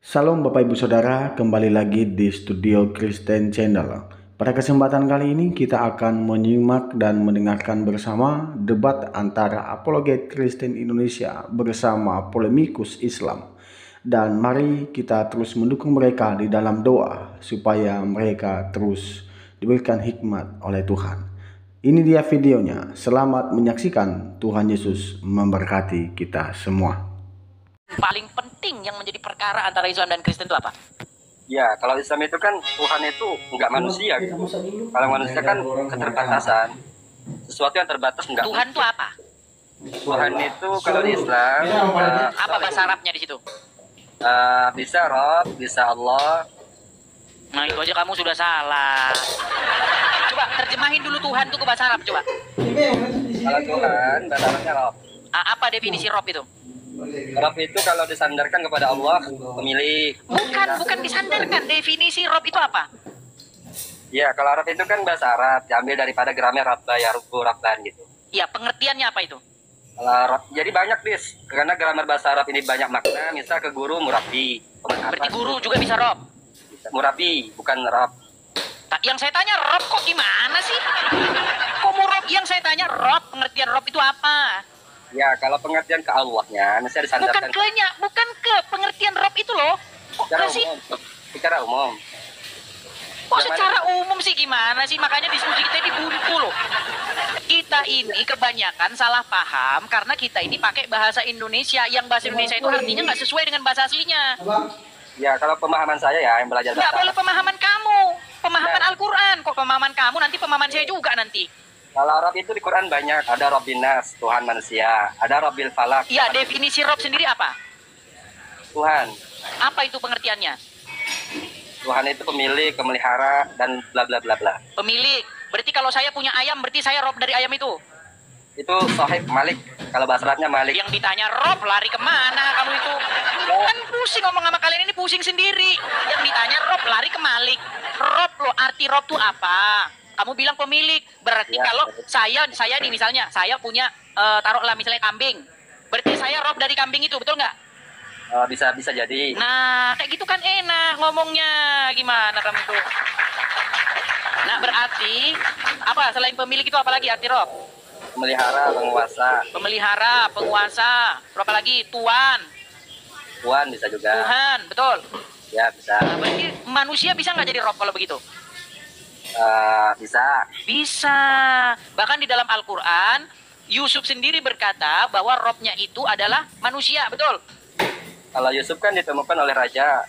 Salam Bapak Ibu Saudara, kembali lagi di Studio Kristen Channel. Pada kesempatan kali ini kita akan menyimak dan mendengarkan bersama debat antara apologet Kristen Indonesia bersama polemikus Islam. Dan mari kita terus mendukung mereka di dalam doa supaya mereka terus diberikan hikmat oleh Tuhan. Ini dia videonya. Selamat menyaksikan. Tuhan Yesus memberkati kita semua. Paling penting yang menjadi perkara antara Islam dan Kristen itu apa? Ya, kalau Islam itu kan Tuhan itu nggak manusia gitu. Kalau manusia kan keterbatasan. Sesuatu yang terbatas nggak. Tuhan itu apa? Tuhan itu kalau di Islam Apa bahasa Arabnya di situ? bisa Rob, bisa Allah. Nah itu aja kamu sudah salah. Coba terjemahin dulu Tuhan itu ke bahasa Arab coba. Kalau Tuhan, bahasa Arabnya Rob. Apa definisi Rob itu? Rob itu kalau disandarkan kepada Allah, pemilik. Bukan disandarkan. Definisi Rob itu apa? Ya, kalau Rob itu kan bahasa Arab, diambil daripada gramer Rabba, ya Rubu, Rabban gitu. Ya, pengertiannya apa itu? Kalau Rob, jadi banyak karena gramer bahasa Arab ini banyak makna. Misal ke guru, murabi. Berarti guru juga bisa Rob? Murabi, bukan Rob. Yang saya tanya Rob kok gimana sih? Kok mau Rob? Yang saya tanya Rob, pengertian Rob itu apa? Ya, kalau pengertian ke Allahnya, mesti disandarkan. Bukan ke pengertian Rob itu loh. Kok secara sih? umum. Secara umum. Kok secara umum sih gimana sih? Makanya diskusi kita ini buntu loh. Kita ini kebanyakan salah paham karena kita ini pakai bahasa Indonesia. Yang bahasa Indonesia itu artinya nggak sesuai dengan bahasa aslinya. Ya, kalau pemahaman saya ya yang belajar Nggak bahasa boleh pemahaman kamu. Pemahaman Al-Quran. Kok pemahaman kamu nanti pemahaman saya juga nanti. Kalau Rob itu di Quran banyak. Ada Robbin Nas, Tuhan manusia. Ada Robbil Falak. Iya, definisi Rob sendiri apa? Tuhan. Apa itu pengertiannya? Tuhan itu pemilik, pemelihara, dan bla bla bla bla. Pemilik. Berarti kalau saya punya ayam, berarti saya Rob dari ayam itu. Itu Sohib Malik. Kalau bahasa Arabnya Malik. Yang ditanya Rob, lari kemana kamu itu? Kan pusing ngomong sama kalian ini, pusing sendiri. Yang ditanya Rob, lari ke Malik. Rob loh, arti Rob itu apa? Kamu bilang pemilik. Berarti Ya. kalau saya nih misalnya, saya punya, taruhlah misalnya kambing. Berarti saya Rob dari kambing itu, betul nggak? Bisa jadi. Nah, kayak gitu kan enak ngomongnya. Gimana kamu tuh? Nah, berarti, apa selain pemilik itu apa lagi arti Rob? Pemelihara, penguasa. Pemelihara, penguasa, apa lagi? Tuan, Tuhan bisa juga. Tuhan, betul. Ya, bisa. Nah, berarti manusia bisa nggak jadi Rob kalau begitu? Bisa. Bisa. Bahkan di dalam Al-Quran, Yusuf sendiri berkata bahwa Robnya itu adalah manusia, betul? Kalau Yusuf kan ditemukan oleh raja.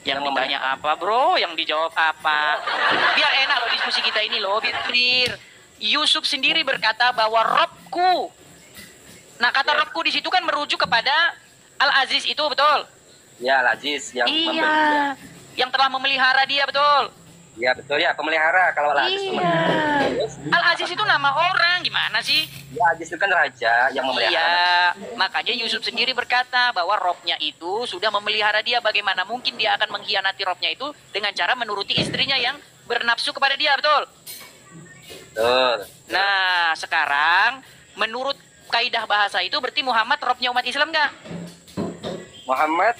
Yang ditanya apa, bro? Yang dijawab apa? Biar enak loh diskusi kita ini loh, biar clear. Yusuf sendiri berkata bahwa Robku. Nah, kata Robku di situ kan merujuk kepada Al-Aziz itu, betul? Ya, Al-Aziz yang memberi dia. Iya. Yang telah memelihara dia, betul? Ya, betul ya, pemelihara. Kalau Al-Aziz itu Al-Aziz itu nama orang, gimana sih? ya, Aziz itu kan raja yang memelihara. Iya, makanya Yusuf sendiri berkata bahwa Robnya itu sudah memelihara dia. Bagaimana mungkin dia akan mengkhianati Robnya itu dengan cara menuruti istrinya yang bernafsu kepada dia, betul? Betul. Nah, sekarang menurut kaidah bahasa itu berarti Muhammad Robnya umat Islam nggak? Muhammad,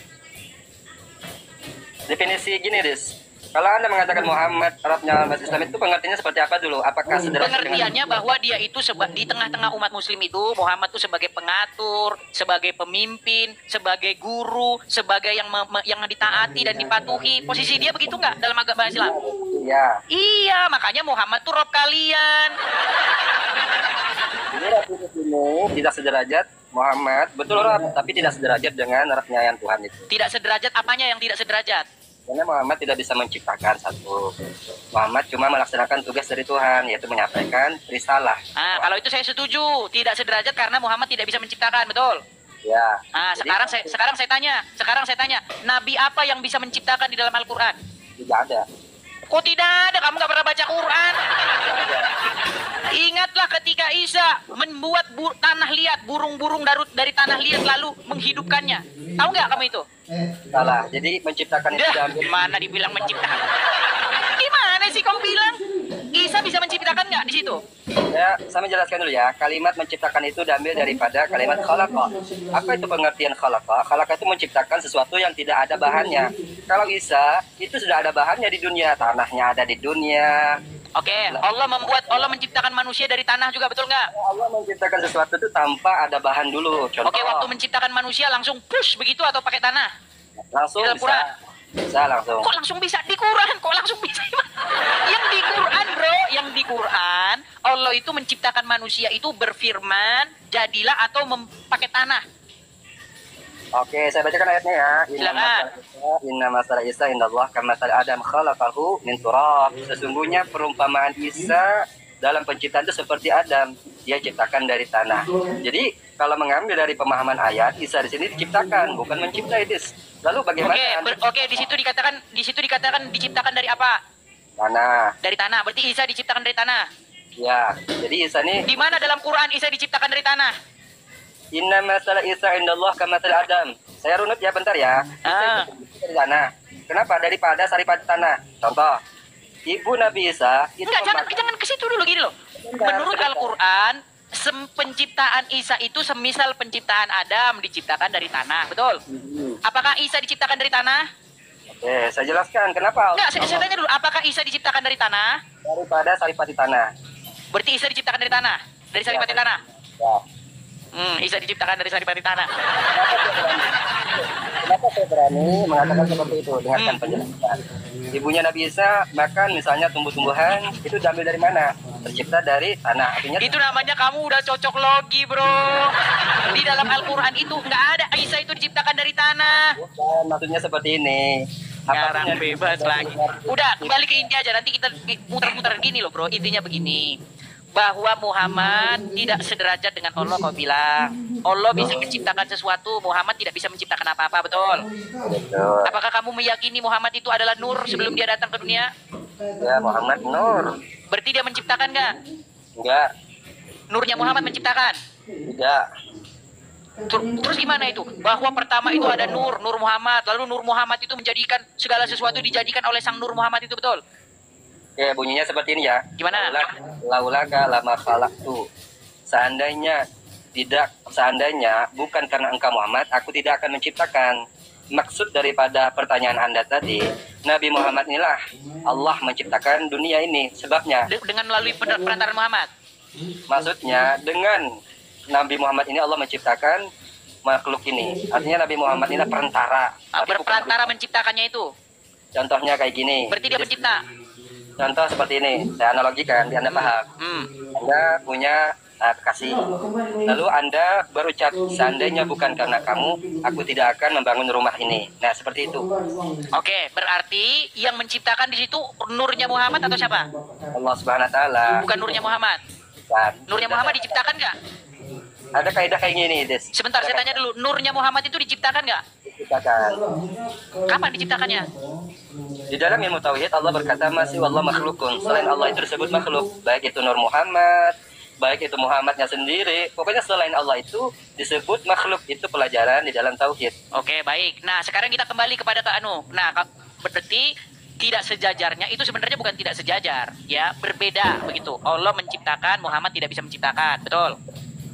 definisi gini, Riz. Kalau Anda mengatakan Muhammad Arabnya umat Islam itu pengertiannya seperti apa dulu? Apakah sederhana Pengertiannya bahwa dia itu di tengah-tengah umat muslim itu Muhammad itu sebagai pengatur, sebagai pemimpin, sebagai guru, sebagai yang yang ditaati dan dipatuhi. Posisi dia begitu nggak dalam agama Islam? Ya. Iya, makanya Muhammad tuh Rob kalian. Ini Rab itu sini tidak sederajat Muhammad, betul Rab, tapi tidak sederajat dengan Rabnya yang Tuhan itu. Tidak sederajat, apanya yang tidak sederajat? Karena Muhammad tidak bisa menciptakan satu. Muhammad cuma melaksanakan tugas dari Tuhan, yaitu menyampaikan risalah. Nah, kalau itu saya setuju, tidak sederajat karena Muhammad tidak bisa menciptakan, betul? Ya. Nah, Jadi, sekarang saya tanya, nabi apa yang bisa menciptakan di dalam Al-Qur'an? tidak ada. Kok tidak ada? Kamu nggak pernah baca Quran? Ingatlah ketika Isa membuat tanah liat, burung-burung dari tanah liat lalu menghidupkannya. Tahu nggak kamu itu? Salah. Jadi menciptakan itu Dah, diambil. mana dibilang menciptakan? Gimana sih kamu bilang? Isa bisa menciptakan nggak di situ? Ya, saya menjelaskan dulu ya. Kalimat menciptakan itu diambil daripada kalimat khalaqa. Apa itu pengertian khalaqa? Khalaqa itu menciptakan sesuatu yang tidak ada bahannya. Kalau Isa, itu sudah ada bahannya di dunia. Tanahnya ada di dunia. Oke, Allah menciptakan manusia dari tanah juga, betul nggak? Allah menciptakan sesuatu itu tanpa ada bahan dulu. Contoh, Oke, waktu menciptakan manusia langsung push begitu atau pakai tanah? langsung Di dalam bisa. Quran. Bisa langsung. Kok langsung bisa? Di Quran kok langsung bisa? Yang di Quran bro, yang di Quran Allah itu menciptakan manusia itu berfirman jadilah atau pakai tanah. Oke, saya bacakan ayatnya ya. Silakan. Inna masalah Isa indallah kama masalah Adam khalaqahu min turab. Sesungguhnya perumpamaan Isa dalam penciptaan itu seperti Adam, dia ciptakan dari tanah. Jadi kalau mengambil dari pemahaman ayat, Isa di sini diciptakan, bukan mencipta itu. Lalu bagaimana? Oke, di situ dikatakan diciptakan dari apa? Tanah. Dari tanah. Berarti Isa diciptakan dari tanah. Ya, jadi Isa ini Di mana dalam Quran Isa diciptakan dari tanah? Inna masalah Isa indallah kama masalah Adam. Saya runut ya bentar ya. Isa dari tanah. Kenapa? Daripada saripati tanah. Contoh, ibu Nabi Isa itu Enggak, jangan ke situ dulu gini loh. Menurut Al-Qur'an, penciptaan Isa itu semisal penciptaan Adam diciptakan dari tanah, betul? Apakah Isa diciptakan dari tanah? Oke, saya jelaskan kenapa. Enggak, saya tanya dulu, apakah Isa diciptakan dari tanah? Daripada saripati tanah. Berarti Isa diciptakan dari tanah? Dari saripati tanah? Ya. Isa diciptakan dari saripati tanah. Kenapa saya berani mengatakan seperti itu dengan penjelasan? Ibunya Nabi Isa makan misalnya tumbuh-tumbuhan itu diambil dari mana? Tercipta dari tanah. Artinya Itu namanya kamu udah cocok logi bro. Di dalam Al-Quran itu nggak ada Isa itu diciptakan dari tanah. bukan, maksudnya seperti ini. Sekarang bebas lagi. Udah kembali ke inti aja. Nanti kita muter-muter gini loh bro. Intinya begini, bahwa Muhammad tidak sederajat dengan Allah. Kau bilang Allah bisa menciptakan sesuatu, Muhammad tidak bisa menciptakan apa-apa, betul? Betul. Apakah kamu meyakini Muhammad itu adalah nur sebelum dia datang ke dunia? Ya, Muhammad Nur. Berarti dia menciptakan nggak? Enggak. Nurnya Muhammad menciptakan? Tidak. Terus gimana itu? Bahwa pertama itu ada Nur Muhammad, lalu Nur Muhammad itu menjadikan segala sesuatu dijadikan oleh sang Nur Muhammad itu, betul? Oke, bunyinya seperti ini ya. Gimana? Laulaka lama khalaqtu. Seandainya bukan karena engkau Muhammad, aku tidak akan menciptakan. Maksud daripada pertanyaan Anda tadi, Nabi Muhammad inilah Allah menciptakan dunia ini. Sebabnya Dengan melalui perantaraan Muhammad. maksudnya dengan Nabi Muhammad ini Allah menciptakan makhluk ini. Artinya Nabi Muhammad ini perantara. Berperantara menciptakannya itu. Contohnya kayak gini. Berarti dia pencipta. Contoh seperti ini, saya analogikan, biar Anda paham. Anda punya kekasih. Lalu Anda berucap, seandainya bukan karena kamu, aku tidak akan membangun rumah ini. Nah, seperti itu. Oke, berarti yang menciptakan di situ nurnya Muhammad atau siapa? Allah Subhanahu wa taala. Bukan nurnya Muhammad. Dan Nurnya Muhammad diciptakan nggak? ada kaidah kayak gini, Des. Sebentar, saya tanya dulu. Nurnya Muhammad itu diciptakan nggak? Diciptakan. Kapan diciptakannya? Di dalam ilmu tauhid Allah berkata masih wallah makhlukun. Selain Allah itu disebut makhluk, baik itu Nur Muhammad, baik itu Muhammadnya sendiri. Pokoknya selain Allah itu disebut makhluk. Itu pelajaran di dalam tauhid. Oke, baik. Nah, sekarang kita kembali kepada Kak Anu. Nah, berarti tidak sejajarnya itu sebenarnya bukan tidak sejajar, ya, berbeda begitu. Allah menciptakan, Muhammad tidak bisa menciptakan, betul?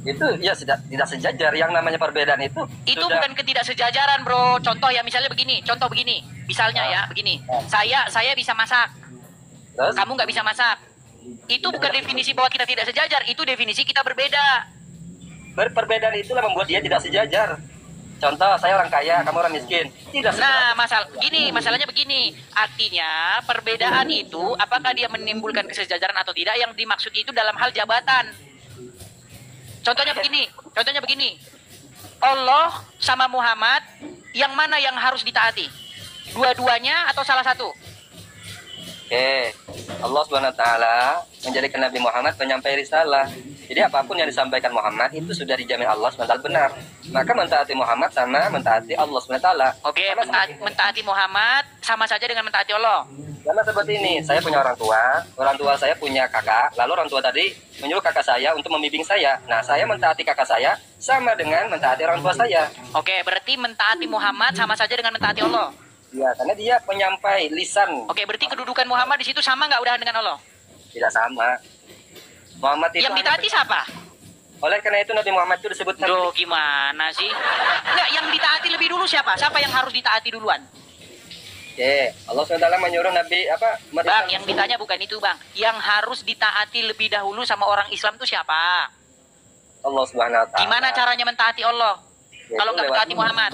Itu ya tidak sejajar. Yang namanya perbedaan itu sudah... bukan ketidaksejajaran bro. Contoh ya, misalnya begini, contoh begini, misalnya ya begini, saya bisa masak, Terus? kamu nggak bisa masak. Itu bukan definisi bahwa kita tidak sejajar, itu definisi kita berbeda. Perbedaan itulah membuat dia tidak sejajar. Contoh, saya orang kaya, kamu orang miskin. Tidak sejajar. Nah, masalahnya begini. Artinya, perbedaan itu apakah dia menimbulkan kesejajaran atau tidak, yang dimaksud itu dalam hal jabatan. Contohnya begini. Allah sama Muhammad, yang mana yang harus ditaati? Dua-duanya atau salah satu? Oke, Allah Subhanahu wa taala menjadikan Nabi Muhammad penyampai risalah. Jadi apapun yang disampaikan Muhammad itu sudah dijamin Allah SWT benar. Maka mentaati Muhammad sama mentaati Allah SWT. Oke, mentaati Muhammad sama saja dengan mentaati Allah. Karena seperti ini, saya punya orang tua saya punya kakak, lalu orang tua tadi menyuruh kakak saya untuk membimbing saya. Nah, saya mentaati kakak saya sama dengan mentaati orang tua saya. Oke, berarti mentaati Muhammad sama saja dengan mentaati Allah. Ya, karena dia penyampai lisan. Oke, berarti kedudukan Muhammad di situ sama nggak udah dengan Allah? Tidak sama. Muhammad itu Yang ditaati siapa? oleh karena itu Nabi Muhammad itu disebut Nabi. Duh, gimana sih? Enggak, yang ditaati lebih dulu siapa? Siapa yang harus ditaati duluan? Oke, Allah SWT menyuruh Nabi apa? Bang, yang ditanya bukan itu, Bang. Yang harus ditaati lebih dahulu sama orang Islam itu siapa? Allah Subhanahu wa taala. Gimana caranya mentaati Allah? Ya, Kalau itu nggak lewat- mentaati Muhammad?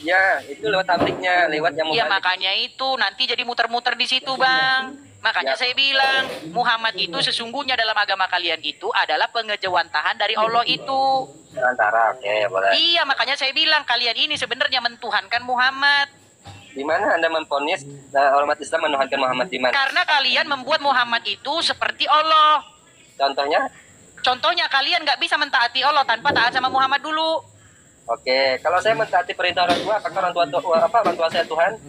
Ya, itu lewat tabriknya, lewat yang Iya, mubalik. makanya itu nanti jadi muter-muter di situ, Bang. Makanya Ya. saya bilang, Muhammad itu sesungguhnya dalam agama kalian itu adalah pengejawantahan dari Allah itu. Antara, oke, boleh. Iya, makanya saya bilang kalian ini sebenarnya mentuhankan Muhammad. Di mana Anda memponis umat Islam menuhankan Muhammad di mana? Karena kalian membuat Muhammad itu seperti Allah. Contohnya? Contohnya kalian nggak bisa mentaati Allah tanpa taat sama Muhammad dulu. Oke, kalau saya mentaati perintah orang tua, apakah orang tua saya Tuhan?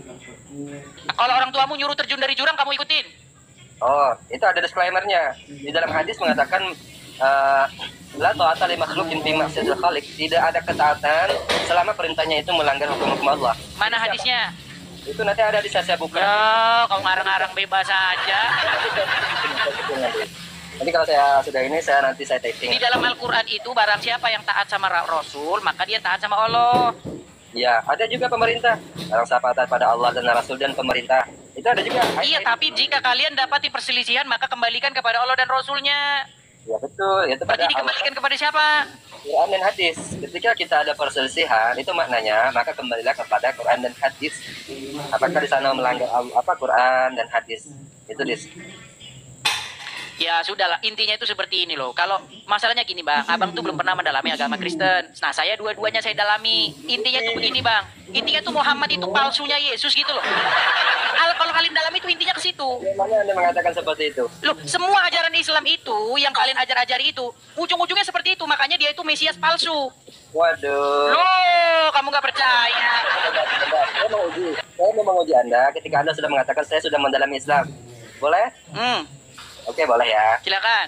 Kalau orang tuamu nyuruh terjun dari jurang, kamu ikutin. Oh, itu ada disclaimernya. Di dalam hadis mengatakan la ta'ata li makhluqin fi ma'siyatil khaliq. Tidak ada ketaatan selama perintahnya itu melanggar hukum-hukum Allah. Mana hadisnya? Itu nanti ada di saya buka. Ya, kau ngarang-ngarang bebas aja. Nanti kalau saya sudah ini, saya typing. Di dalam Al-Quran itu barang siapa yang taat sama Rasul, maka dia taat sama Allah. Ya, ada juga pemerintah. Barang siapa taat pada Allah dan Rasul dan pemerintah. Itu ada juga. Iya, tapi jika kalian dapati perselisihan, maka kembalikan kepada Allah dan Rasulnya. Ya betul, itu pada Berarti dikembalikan kepada siapa? Quran dan hadis. Ketika kita ada perselisihan, itu maknanya maka kembalilah kepada Quran dan hadis. Apakah di sana melanggar Quran dan hadis? Itu dis. Ya sudahlah, intinya itu seperti ini loh. Kalau masalahnya gini bang, abang tuh belum pernah mendalami agama Kristen. Nah saya dua-duanya saya dalami. Intinya tuh begini bang, intinya tuh Muhammad itu palsunya Yesus gitu loh. Kalau kalian dalami itu intinya ke situ. Mana Anda mengatakan seperti itu? Loh, semua ajaran Islam itu yang kalian ajar-ajari itu ujung-ujungnya seperti itu. Makanya dia itu Mesias palsu. Waduh. Loh, kamu nggak percaya? Saya mau menguji Anda ketika Anda sudah mengatakan saya sudah mendalami Islam. Boleh? Oke, boleh ya. Silakan.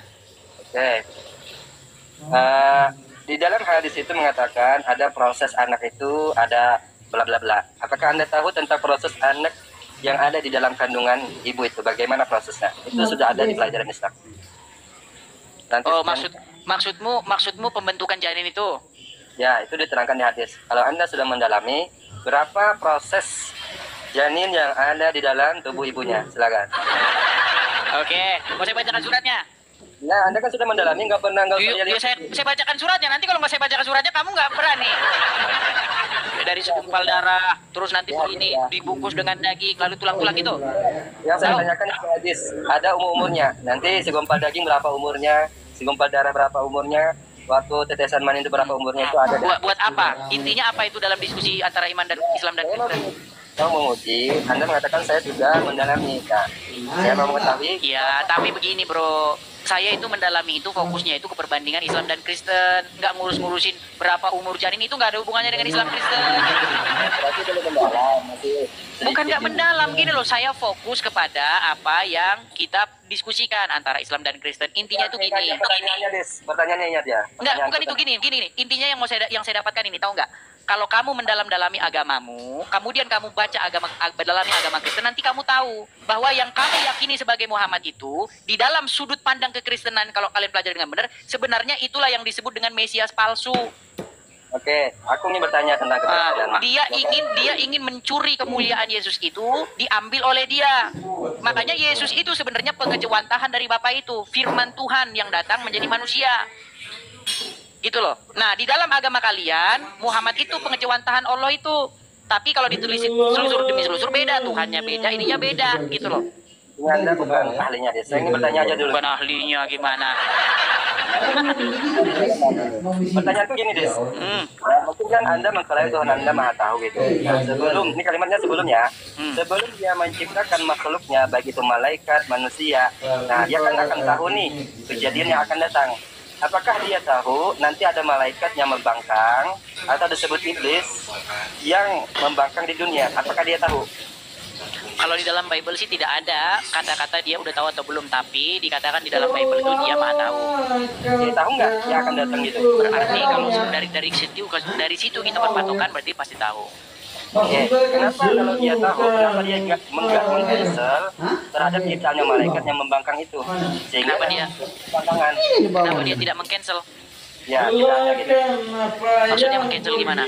Oke. Di dalam hadis itu mengatakan ada proses anak itu ada bla bla bla. Apakah Anda tahu tentang proses anak yang ada di dalam kandungan ibu itu? Bagaimana prosesnya? Itu sudah ada di pelajaran Islam. Nanti Oh, maksudmu pembentukan janin itu? ya, itu diterangkan di hadis. Kalau Anda sudah mendalami berapa proses janin yang ada di dalam tubuh ibunya? Silakan. Oke, mau saya bacakan suratnya? Nah, Anda kan sudah mendalami, nggak pernah nggak usah Yuk, lihat. saya bacakan suratnya. Nanti kalau nggak saya bacakan suratnya, kamu nggak berani. Dari segumpal darah, terus nanti begini dibungkus dengan daging, lalu tulang-tulang itu. Yang saya tanyakan itu hadis, ada umurnya. Nanti segumpal daging berapa umurnya, segumpal darah berapa umurnya, waktu tetesan mani itu berapa umurnya itu ada. Buat apa? Intinya apa itu dalam diskusi antara iman dan Islam dan Kristen? Saya menguji, Anda mengatakan saya sudah mendalami. Nah, saya mau mengetahui. Ya, tapi begini bro, saya itu mendalami itu fokusnya itu ke perbandingan Islam dan Kristen, nggak ngurus-ngurusin berapa umur janin, itu nggak ada hubungannya dengan Islam Kristen. Berarti belum mendalam, masih Bukan nggak mendalam, gini loh, saya fokus kepada apa yang kita diskusikan antara Islam dan Kristen. Intinya itu gini. Pertanyaannya, Des. Pertanyaannya ingat ya. Enggak, bukan itu gini nih. Intinya yang saya dapatkan ini, tahu nggak? Kalau kamu mendalam-dalami agamamu, kemudian kamu baca mendalami agama Kristen, nanti kamu tahu bahwa yang kamu yakini sebagai Muhammad itu di dalam sudut pandang kekristenan, kalau kalian pelajari dengan benar, sebenarnya itulah yang disebut dengan Mesias palsu. Oke, aku ingin bertanya tentang kebenaran. Dia ingin mencuri kemuliaan Yesus itu diambil oleh dia. Makanya Yesus itu sebenarnya pengejawantahan dari Bapa itu, firman Tuhan yang datang menjadi manusia. Gitu loh. Nah, di dalam agama kalian, Muhammad itu pengejawantahan Allah itu. Tapi kalau ditulis selusur demi selusur beda, Tuhannya beda, ininya beda, gitu loh. Ini Anda bukan ahlinya, Des. Saya ingin bertanya aja dulu. Bukan ahlinya gimana? Pertanyaanku gini, Des. Mungkin kan Anda mengklaim Tuhan Anda Maha Tahu gitu. Nah, ini kalimatnya sebelumnya, sebelum dia menciptakan makhluknya, baik itu malaikat, manusia, nah dia kan akan tahu nih kejadian yang akan datang. Apakah dia tahu nanti ada malaikat yang membangkang atau disebut iblis yang membangkang di dunia? Apakah dia tahu? Kalau di dalam Bible sih tidak ada kata-kata dia udah tahu atau belum, tapi dikatakan di dalam Bible itu dia Maha Tahu. Dia tahu nggak yang akan datang gitu? Berarti kalau dari situ kita berpatokan berarti pasti tahu. Oke, kenapa kalau dia tahu, kenapa dia nggak mengcancel terhadap ciptaannya malaikat yang membangkang itu? Sehingga Kenapa dia? bangkangan. Kenapa dia tidak mengcancel? Ya, tidak ada gitu. Maksudnya mengcancel gimana?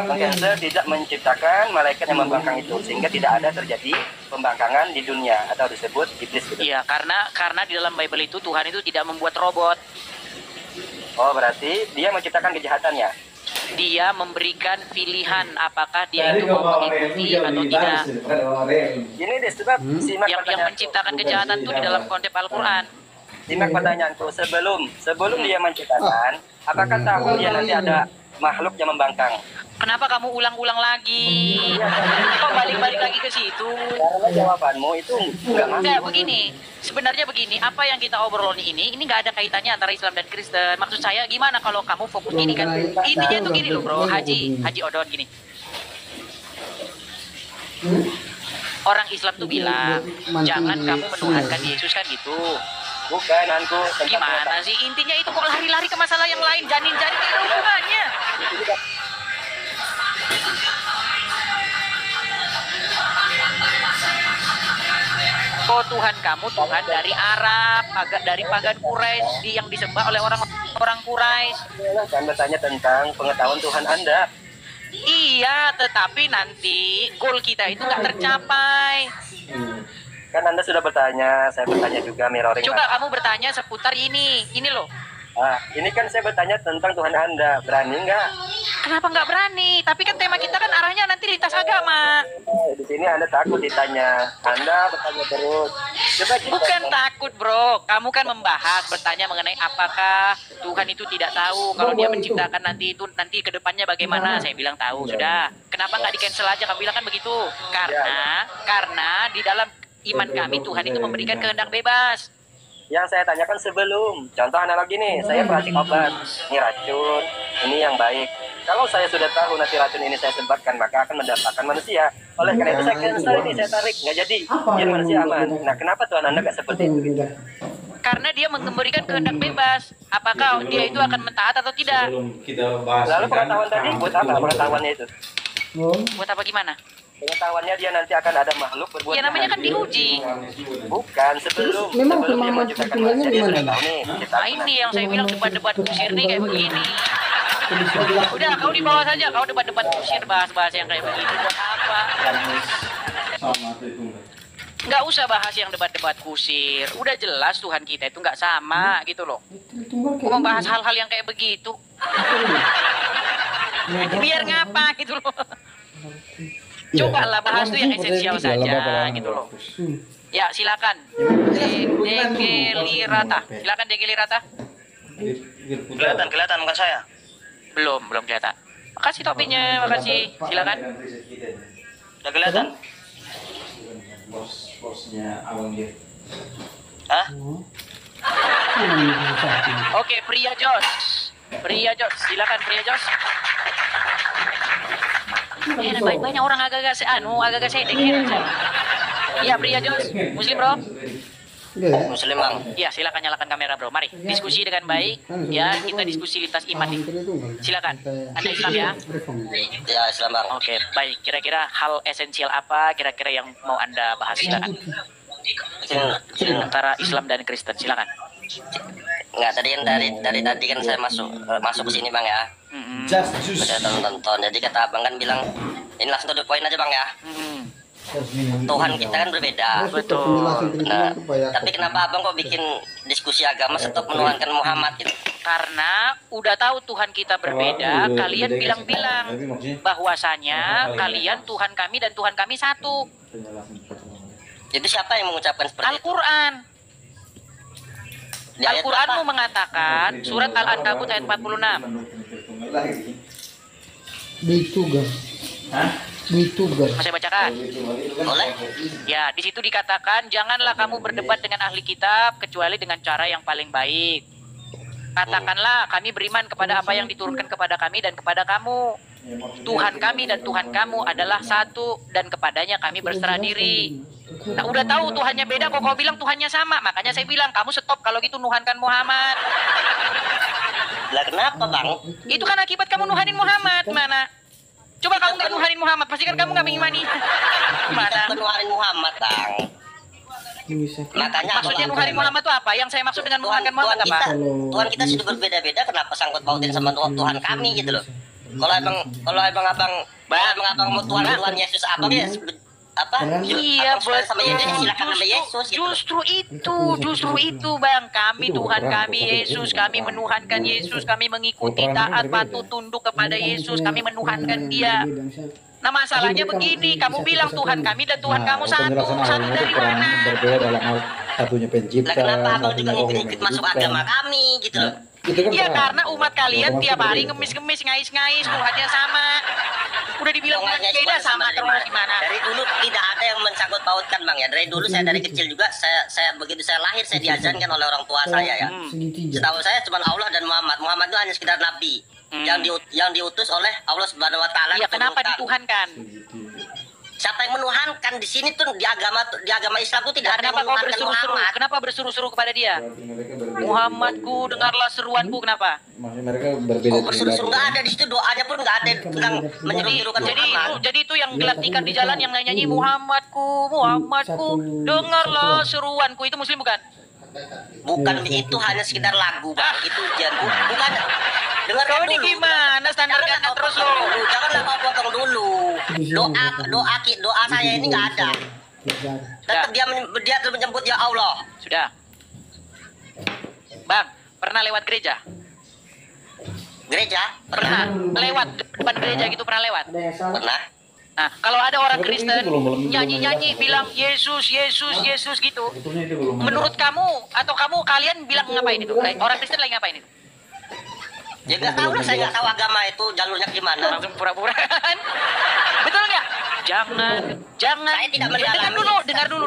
Mengcancel tidak menciptakan malaikat yang membangkang itu, sehingga tidak ada terjadi pembangkangan di dunia atau disebut iblis gitu. Iya, karena di dalam Bible itu Tuhan itu tidak membuat robot. Oh, berarti dia menciptakan kejahatannya. Dia memberikan pilihan apakah dia itu mau mengikuti atau tidak. Ini deh sebab simak Yang pertanyaanku. menciptakan kejahatan itu di dalam konteks Al-Quran. Simak pertanyaanku. Sebelum dia menciptakan, apakah tahu dia nanti ada makhluk yang membangkang? Kenapa kamu ulang-ulang lagi? Kok balik-balik lagi ke situ? Karena jawabanmu itu nggak masuk. Enggak, begini. Sebenarnya begini, apa yang kita obrolin ini nggak ada kaitannya antara Islam dan Kristen. Maksud saya gimana kalau kamu fokus gini kan? Intinya itu gini loh bro, Haji Odon gini. Orang Islam tuh bilang, jangan kamu menuhankan Yesus kan gitu. Bukan, Anku. Gimana sih? Intinya itu kok lari-lari ke masalah yang lain, janin-janin itu hubungannya. Oh Tuhan kamu Tuhan dari Arab, dari pagan Quraisy yang disembah oleh orang Quraisy. Kan bertanya tentang pengetahuan Tuhan Anda. Iya, tetapi nanti goal kita itu nggak tercapai. Kan Anda sudah bertanya, saya bertanya juga mirroring. Coba kamu bertanya seputar ini loh. Ah, ini kan saya bertanya tentang Tuhan Anda, berani nggak? Kenapa nggak berani? Tapi kan tema kita kan arahnya nanti lintas agama. Di sini Anda takut ditanya, Anda bertanya terus. Coba kita Bukan takut bro, kamu kan membahas bertanya mengenai apakah Tuhan itu tidak tahu kalau dia menciptakan nanti ke depannya bagaimana. Saya bilang tahu sudah. Kenapa nggak di cancel aja? Kamu bilang kan begitu. Karena di dalam iman kami Tuhan itu memberikan kehendak bebas. Yang saya tanyakan sebelum, contoh analogi nih, saya peracik obat, ini racun, ini yang baik. Kalau saya sudah tahu nanti racun ini saya sebarkan, maka akan mendapatkan manusia. Oleh karena itu saya cancel ini, saya tarik, nggak jadi, biar manusia aman. Nah, kenapa Tuhan Anda nggak seperti itu? Karena dia memberikan kehendak bebas. Apakah dia itu akan mentaat atau tidak? Lalu pengetahuan tadi, buat apa pengetahuannya itu? Buat apa gimana? Pengetahuannya dia nanti akan ada makhluk berbuat Ya namanya kan diuji. Bukan, sebelum dia menciptakan manusia, dia sudah tahu nih. Nah ini yang saya bilang debat-debat kusir nih kayak begini. Udah kau di bawah saja, kau debat-debat kusir bahas-bahas yang kayak begini. Buat apa? Nggak usah bahas yang debat-debat kusir. Udah jelas Tuhan kita itu nggak sama gitu loh. Mau membahas hal-hal yang kayak begitu. Biar ngapa gitu loh. Cobalah bahas tuh yang esensial saja gitu loh. Ya silakan. Degelirata. Silakan Degelirata. Kelihatan bukan saya. Belum kelihatan. Makasih topinya, makasih. Silakan. Udah kelihatan? Bosnya Awang dia. Hah? Oke, Pria Jos. Silakan Pria Jos. Baik-baiknya orang agak-agak sedeng ya. Iya, Pria Jos. Muslim, Bro? Muslim, Bang. Iya, silakan nyalakan kamera, Bro. Mari diskusi dengan baik. Ya, kita diskusi lintas iman nih. Silakan. Anda Islam ya? Ya, Islam, Bang. Oke, baik. Kira-kira hal esensial apa kira-kira yang mau Anda bahas? Silakan. Antara Islam dan Kristen, silakan. Nggak, tadi kan dari tadi kan saya masuk ke sini, Bang ya. Udah tonton. Jadi kata Abang kan bilang ini langsung to the point aja, Bang ya. Tuhan kita kan berbeda. Betul. Nah, tapi kenapa Abang kok bikin diskusi agama stop menuhankan Muhammad gitu? Karena udah tahu Tuhan kita berbeda, kalian bilang-bilang bahwasanya kalian Tuhan kami dan Tuhan kami satu. Itu siapa yang mengucapkan seperti itu? Al-Quran. Di ayat Al-Quranmu apa? mengatakan surat Al-Ankabut ayat 46. Ditugas. Masih bacakan? Boleh? Ya, di situ dikatakan janganlah kamu berdebat dengan ahli kitab kecuali dengan cara yang paling baik. Katakanlah kami beriman kepada apa yang diturunkan kepada kami dan kepada kamu. Tuhan kami dan Tuhan kamu adalah satu dan kepadanya kami berserah diri. Nah udah tahu Tuhannya beda kok kau bilang Tuhannya sama. Makanya saya bilang kamu stop kalau gitu nuhankan Muhammad. Lah kenapa, Bang? Itu kan akibat kamu nuhanin Muhammad. Mana? Coba kamu nggak nuharin Muhammad, pasti kan kamu nggak mengimani. Kita Gimana? menuharin Muhammad, Bang. Makanya Maksudnya nuharin Muhammad itu apa? Yang saya maksud dengan menuhankan Muhammad apa? Tuhan kita sudah berbeda-beda, kenapa sangkut pautin sama Tuhan kami gitu loh. Kalau abang mau Tuhan Yesus abang ya apa? Iya, Abang sama Yesus silakan sama betul. Yesus gitu. Justru itu, Bang. Kami Tuhan kami Yesus, kami menuhankan Yesus, kami mengikuti taat patuh tunduk kepada Yesus, kami menuhankan Dia. Nah masalahnya begini, kamu bilang Tuhan kami dan Tuhan kamu satu dari mana? Berbeda dalam hal satunya Lah pencipta, kenapa abang satunya juga Allah yang ikut masuk mencipta. agama kami gitu loh. Itu kan Iya paham. karena umat kalian Kalau tiap masuk hari berbeda. ngemis-ngemis, ngais-ngais, Tuhannya sama. Udah dibilang Tuhannya beda cuma sama terus lima. gimana? Dari dulu tidak ada yang mencangkut pautkan Bang ya. Dari dulu saya dari kecil juga saya begitu saya lahir saya diajarkan oleh orang tua saya ya. Segitiga. Setahu saya cuma Allah dan Muhammad. Muhammad itu hanya sekedar nabi yang diutus oleh Allah Subhanahu wa taala. Iya kenapa diturunkan. dituhankan? Siapa yang menuhankan di sini tuh di agama Islam tuh tidak ada yang Kenapa kau menuhankan berseru-seru? Muhammad. Kenapa berseru-seru kepada dia? Berarti mereka berbeda. Muhammadku, dengarlah seruanku. Kenapa? Maksudnya mereka berbeda. Oh, berseru-seru nggak ada di situ, doanya pun nggak ada tentang menyeru-nyerukan Muhammad. Jadi itu yang gelap tikar di jalan yang nyanyi Muhammadku, Muhammadku, dengarlah seruanku. Itu muslim bukan? Bukan itu hanya sekedar lagu Bang. Itu bukan. Dengarkan Kau ini dulu. gimana standar ganda terus lo? Janganlah kau potong dulu. Doa saya ini nggak ada. Tetap dia terus menyebut ya Allah. Sudah. Bang, pernah lewat gereja? Gereja Pernah lewat depan gereja gitu, pernah lewat? pernah. Nah, kalau ada orang Tapi Kristen itu belum nyanyi-nyanyi bilang Yesus, Yesus, Yesus gitu. Sebetulnya itu belum. Menurut kamu atau kalian bilang ngapain itu? Orang Kristen lagi ngapain itu? Ya nggak tahu lah, saya nggak tahu agama itu jalurnya gimana. Langsung pura-pura kan? Betul nggak? Jangan. Saya tidak mendalami. Dengar dulu.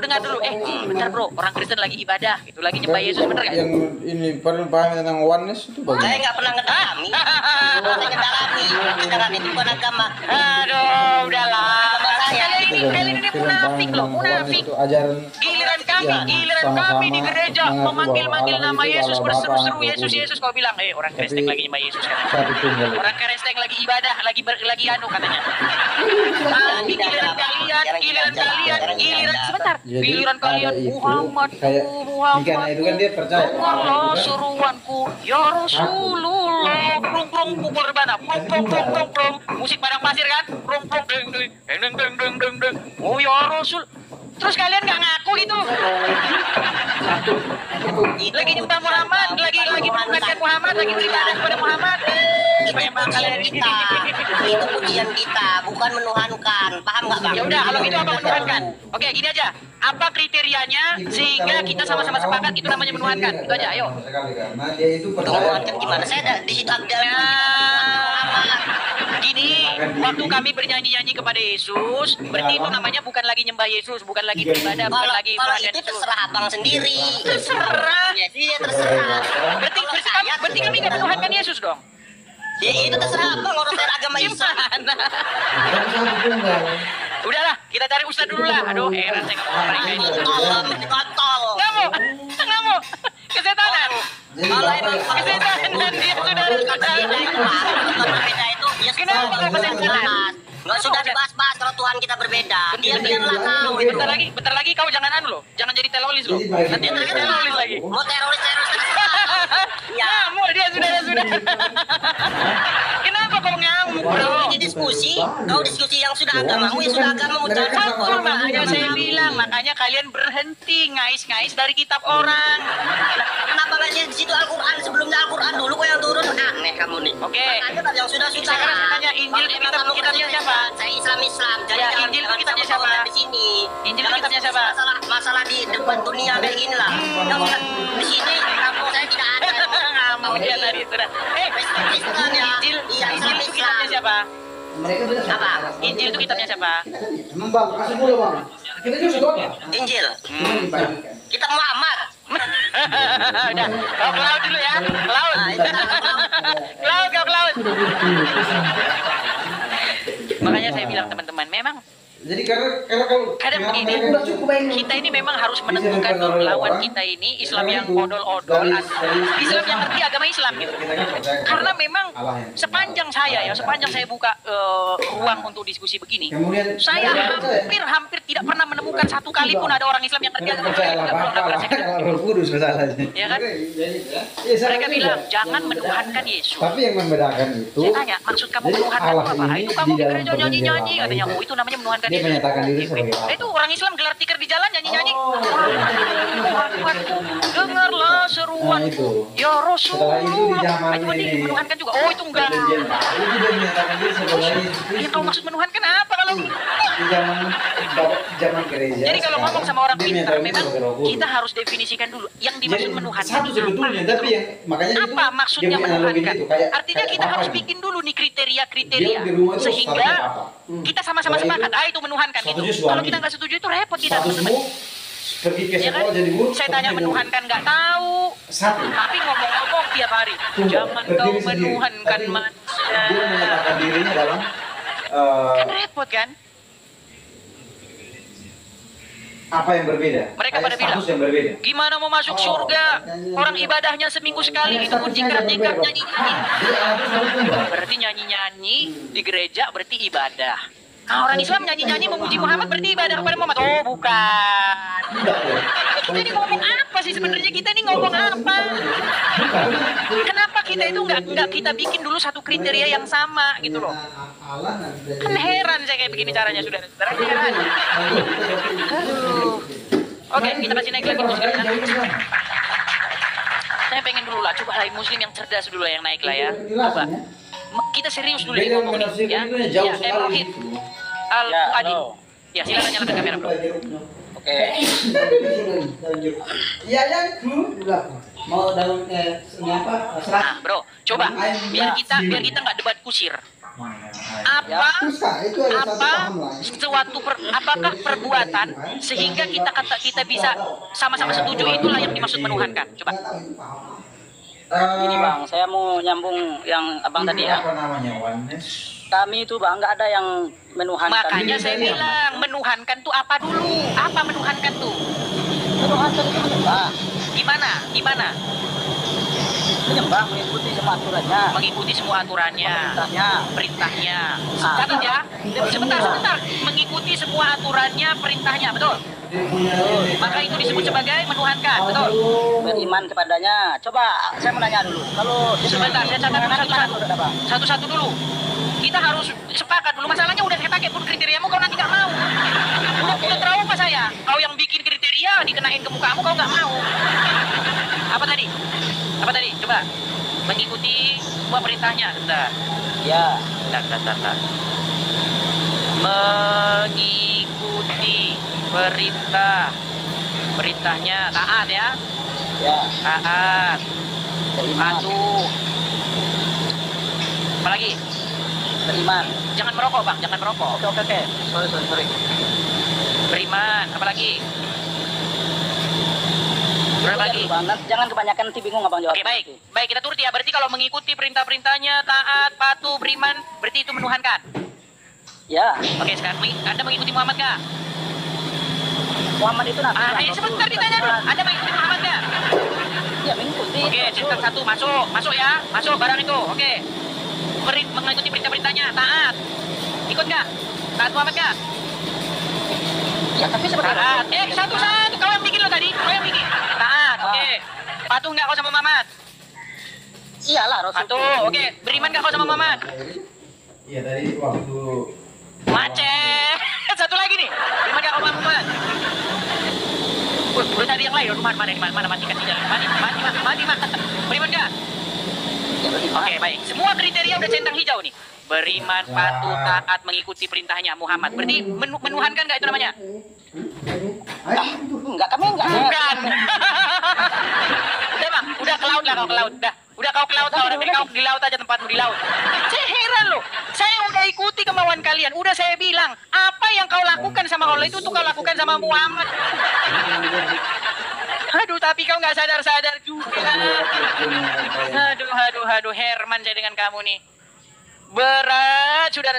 Bentar bro, orang Kristen lagi ibadah, itu lagi nyembah Yesus, bener nggak? Yang ini paling paham tentang oneness itu Saya bagaimana? nggak pernah ngedalami. Saya ngedalami. Jangan itu bukan agama. Aduh, udahlah. Agama saya. Kalian ini munafik loh, munafik. Itu ajaran Giliran Ya, kami di sama-sama gereja mengaku memanggil-manggil bahwa nama Allah itu Yesus, Allah berseru-seru Bapa, Yesus, Yesus. Kau bilang, orang Kristen lagi nyembah Yesus kan? satu tunggal. Orang Kristen lagi ibadah, lagi anu katanya. Sebentar. Jadi, Giliran ada kalian itu, Muhammadku, kayak ikan itu kan dia percaya. dengarlah seruanku, ya Rasulullah. Plung pukul rebana, plung. Musik padang pasir kan? Plung deng. Oh ya Rasul. Terus kalian nggak ngaku gitu? Lagi nyembah Muhammad, lagi mengucapkan Muhammad, lagi beribadah kepada Muhammad. Itu pujian kita. Itu pujian kita, bukan menuhankan. Paham nggak Bang? Ya udah, kalau gitu apa menuhankan? Oke, gini aja. Apa kriterianya sehingga kita sama-sama sepakat itu namanya menuhankan? Itu aja, ayo. Karena dia itu Menuhankan gimana? Saya ada di situ ada. Gini, waktu kami bernyanyi-nyanyi kepada Yesus, berarti itu namanya bukan lagi nyembah Yesus, bukan lagi beribadah, bukan lagi Kalau menuhankan itu Yesus. terserah abang sendiri. Terserah. Ya, iya terserah. Berarti kami nggak menuhankan Yesus dong? Ya, itu terserah abang orang dari agama Islam. Gimana? Satu tunggal. Udahlah, kita cari ustaz dulu lah. Aduh, heran saya ngomong mereka ini. Kontol. Nggak mau. Kesetanan. Kalau emang Kesetanan dia sudah berbeda itu, ya Kenapa nggak kesetanan? Nggak sudah dibahas-bahas kalau Tuhan kita berbeda. Diam-diamlah kau. Bentar lagi kau jangan anu loh. Jangan jadi teroris loh. Nanti jadi teroris lagi. Mau teroris. Ya. Ngamuk dia sudah. Kenapa kau ngamuk bro? Kalau ini diskusi, kau diskusi yang sudah agamamu, ya sudah agamamu. Jangan Betul, makanya saya bilang, makanya kalian berhenti ngais-ngais dari kitab orang. Kenapa nggak sih di situ Al-Quran sebelumnya Al-Quran dulu kok yang turun? Aneh kamu nih. Oke. Makanya yang sudah Sekarang saya tanya, Injil itu kitabnya siapa? Saya Islam. Jadi Ya, jangan Injil itu kitabnya siapa? di sini. Injil itu Jangan kitabnya siapa? Masalah di depan dunia kayak gini lah. Yang sudah di sini kampung saya tidak ada. Ngamuk dia tadi sudah. Kristen ya. Injil Iya, itu kitabnya siapa? Mereka bilang Apa? Injil itu kitabnya siapa? Emang bang, kasih dulu bang. Kita juga sudah apa? Injil. Cuma dibagikan. Kita Muhammad. Udah, kau ke laut dulu ya. Ke laut. Kau ke laut. Makanya saya bilang teman-teman, memang Jadi karena kalau kadang begini, kita ini memang harus menemukan dulu lawan kita ini Islam yang odol-odol, Islam yang ngerti agama Islam gitu. Karena memang sepanjang saya buka ruang untuk diskusi begini, saya hampir tidak pernah menemukan satu kali pun ada orang Islam yang ngerti agama Islam. Ya kan? Mereka bilang jangan menuhankan Yesus. Tapi yang membedakan itu, Saya tanya, maksud kamu menuhankan itu apa? Itu kamu di gereja nyanyi-nyanyi, katanya. Oh, itu namanya menuhankan dia menyatakan diri sebagai apa? Itu orang Islam gelar tikar di jalan nyanyi-nyanyi. Tuhanku, dengarlah seruanku. Ya Rasul. Setelah itu di zaman itu berarti ini menuhankan juga. Oh, itu enggak. perjanjian baru dia menyatakan diri sebagai Yang kau maksud menuhankan apa kalau di zaman gereja. jadi kalau ngomong sama orang dia pintar, menyatakan memang diri sebagai Roh Kudus. kita harus definisikan dulu yang dimaksud menuhankan. Satu sebetulnya, tapi yang makanya itu Apa maksudnya dia punya analogi menuhankan? itu, kayak Artinya kita papa harus nih. bikin dulu nih kriteria-kriteria Dia di rumah itu sehingga statusnya apa? kita sama-sama Kalau sepakat. itu Itu menuhankan gitu. statusnya suami. Kalau kita nggak setuju itu repot kita. Statusmu pergi ke Ya kan? sekolah jadi guru. Saya tanya statusnya guru. menuhankan nggak tahu. Satu. Tapi ngomong-ngomong tiap hari. Tunggu, Jangan kau berdiri sendiri. menuhankan Tapi manusia. Dia menyatakan dirinya dalam Kan repot kan? apa yang berbeda? Mereka Kayak pada bilang, status yang berbeda. gimana mau masuk surga? Orang ibadahnya seminggu sekali itu pun jingkrak-jingkrak nyanyi-nyanyi. Dia harus tunggal. Berarti nyanyi-nyanyi di gereja berarti ibadah. Nah, orang Islam nyanyi-nyanyi memuji Muhammad berarti ibadah kepada Muhammad. Oh, bukan. Kita ini ngomong apa sih sebenarnya? Kita ini ngomong apa? Kenapa kita itu nggak kita bikin dulu satu kriteria yang sama gitu loh? Kan heran saya kayak begini caranya, saudara-saudara. Heran. Aduh. Oke, kita masih naik lagi musiknya. Saya pengen dulu lah, coba lah Muslim yang cerdas dulu lah yang naik lah ya. Coba. Kita serius dulu nih ngomong nih, ya. Ya, Rohit. Al-Adin. Ya, silakan nyalakan kamera, Bro. Oke. Iya yang dulu mau daun ini apa? Nah, Serah. Bro, coba biar kita nggak debat kusir. Apa Itu ada satu apa paham lah. apakah perbuatan sehingga kita bisa sama-sama setuju itulah yang dimaksud menuhankan. Coba. Ini Bang, saya mau nyambung yang Abang tadi ya. Apa namanya? Oneness. Kami itu Bang nggak ada yang menuhankan. Makanya saya bilang menuhankan tuh apa dulu? Apa menuhankan tuh? Menuhankan itu menyembah. Gimana? Menyembah mengikuti semua aturannya. Mengikuti semua aturannya, perintahnya. Catat ya. Sebentar. Mengikuti semua aturannya, perintahnya, betul. Maka itu disebut sebagai menuhankan, betul. Beriman kepadanya. Coba saya mau nanya dulu. Kalau Sebentar, saya catat satu-satu dulu. Kita harus sepakat dulu. Masalahnya udah saya pakai pun kriteriamu, kau nanti nggak mau. Udah trauma saya. Kau yang bikin kriteria dikenain ke mukamu, kau nggak mau. Apa tadi? Coba. Mengikuti semua perintahnya. Bentar. ya, Bentar. Mengikuti perintahnya, taat ya. ya, Taat. beriman, Patuh. Apalagi? beriman. Jangan merokok, Bang. Jangan merokok. Oke. Sorry. Beriman. Apalagi? Berapa lagi? Bang, jangan kebanyakan nanti bingung Abang jawab. Oke, baik. Baik, kita turuti ya. Berarti kalau mengikuti perintah-perintahnya, taat, patuh, beriman, berarti itu menuhankan. Ya, Oke, sekarang Anda mengikuti Muhammad kah? Muhammad itu nabi. Ayo sebentar ditanya dulu. Anda mengikuti Muhammad kah? Ya, mengikuti. Oke, cerita satu masuk ya. Masuk barang itu. Oke. Mengikuti perintah-perintahnya, taat. Ikut nggak? Taat Muhammad nggak? Ya, tapi sebentar. Taat. Satu-satu. Kau yang bikin lo tadi. Taat. Oke. Patuh nggak kau sama Muhammad? Iyalah, Rasul. Patuh. Oke. Beriman nggak kau sama Muhammad? Iya tadi waktu Macet. Satu lagi nih. Beriman nggak kau sama Muhammad? Udah tadi yang lain. Mana matikan di jalan. Mati. Beriman nggak? Ya, beriman. Oke, baik. Semua kriteria udah centang hijau nih. Beriman, patuh, taat, mengikuti perintahnya Muhammad. Berarti menuhankan nggak itu namanya? Enggak, kami enggak. Bukan. Udah Bang, udah ke laut lah kau ke laut. Udah kau ke laut, nanti kau di laut aja tempatmu di laut. Saya heran loh. Saya udah ikuti kemauan kalian. Udah saya bilang, apa yang kau lakukan sama Allah itu tuh kau lakukan sama Muhammad. Aduh, tapi kau nggak sadar-sadar juga. Aduh, Herman saya dengan kamu nih. Berat, saudara.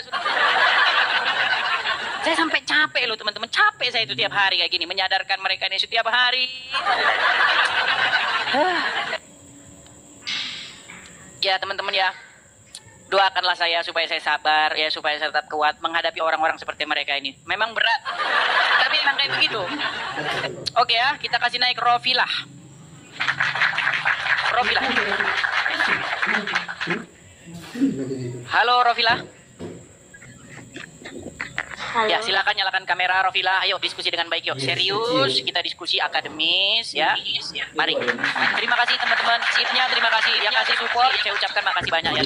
Saya sampai capek loh teman-teman, capek saya itu tiap hari kayak gini, menyadarkan mereka ini setiap hari. Ya teman-teman ya, doakanlah saya supaya saya sabar ya, supaya saya tetap kuat menghadapi orang-orang seperti mereka ini. Memang berat, tapi memang kayak begitu. Oke ya, kita kasih naik Rofilah. Rofilah. Halo Rofilah. Halo. Ya, silakan nyalakan kamera Rofilah. Ayo diskusi dengan baik yuk. Serius, kita diskusi akademis ya. Mari. Terima kasih teman-teman. Sipnya terima kasih. Yang kasih support saya ucapkan makasih banyak ya.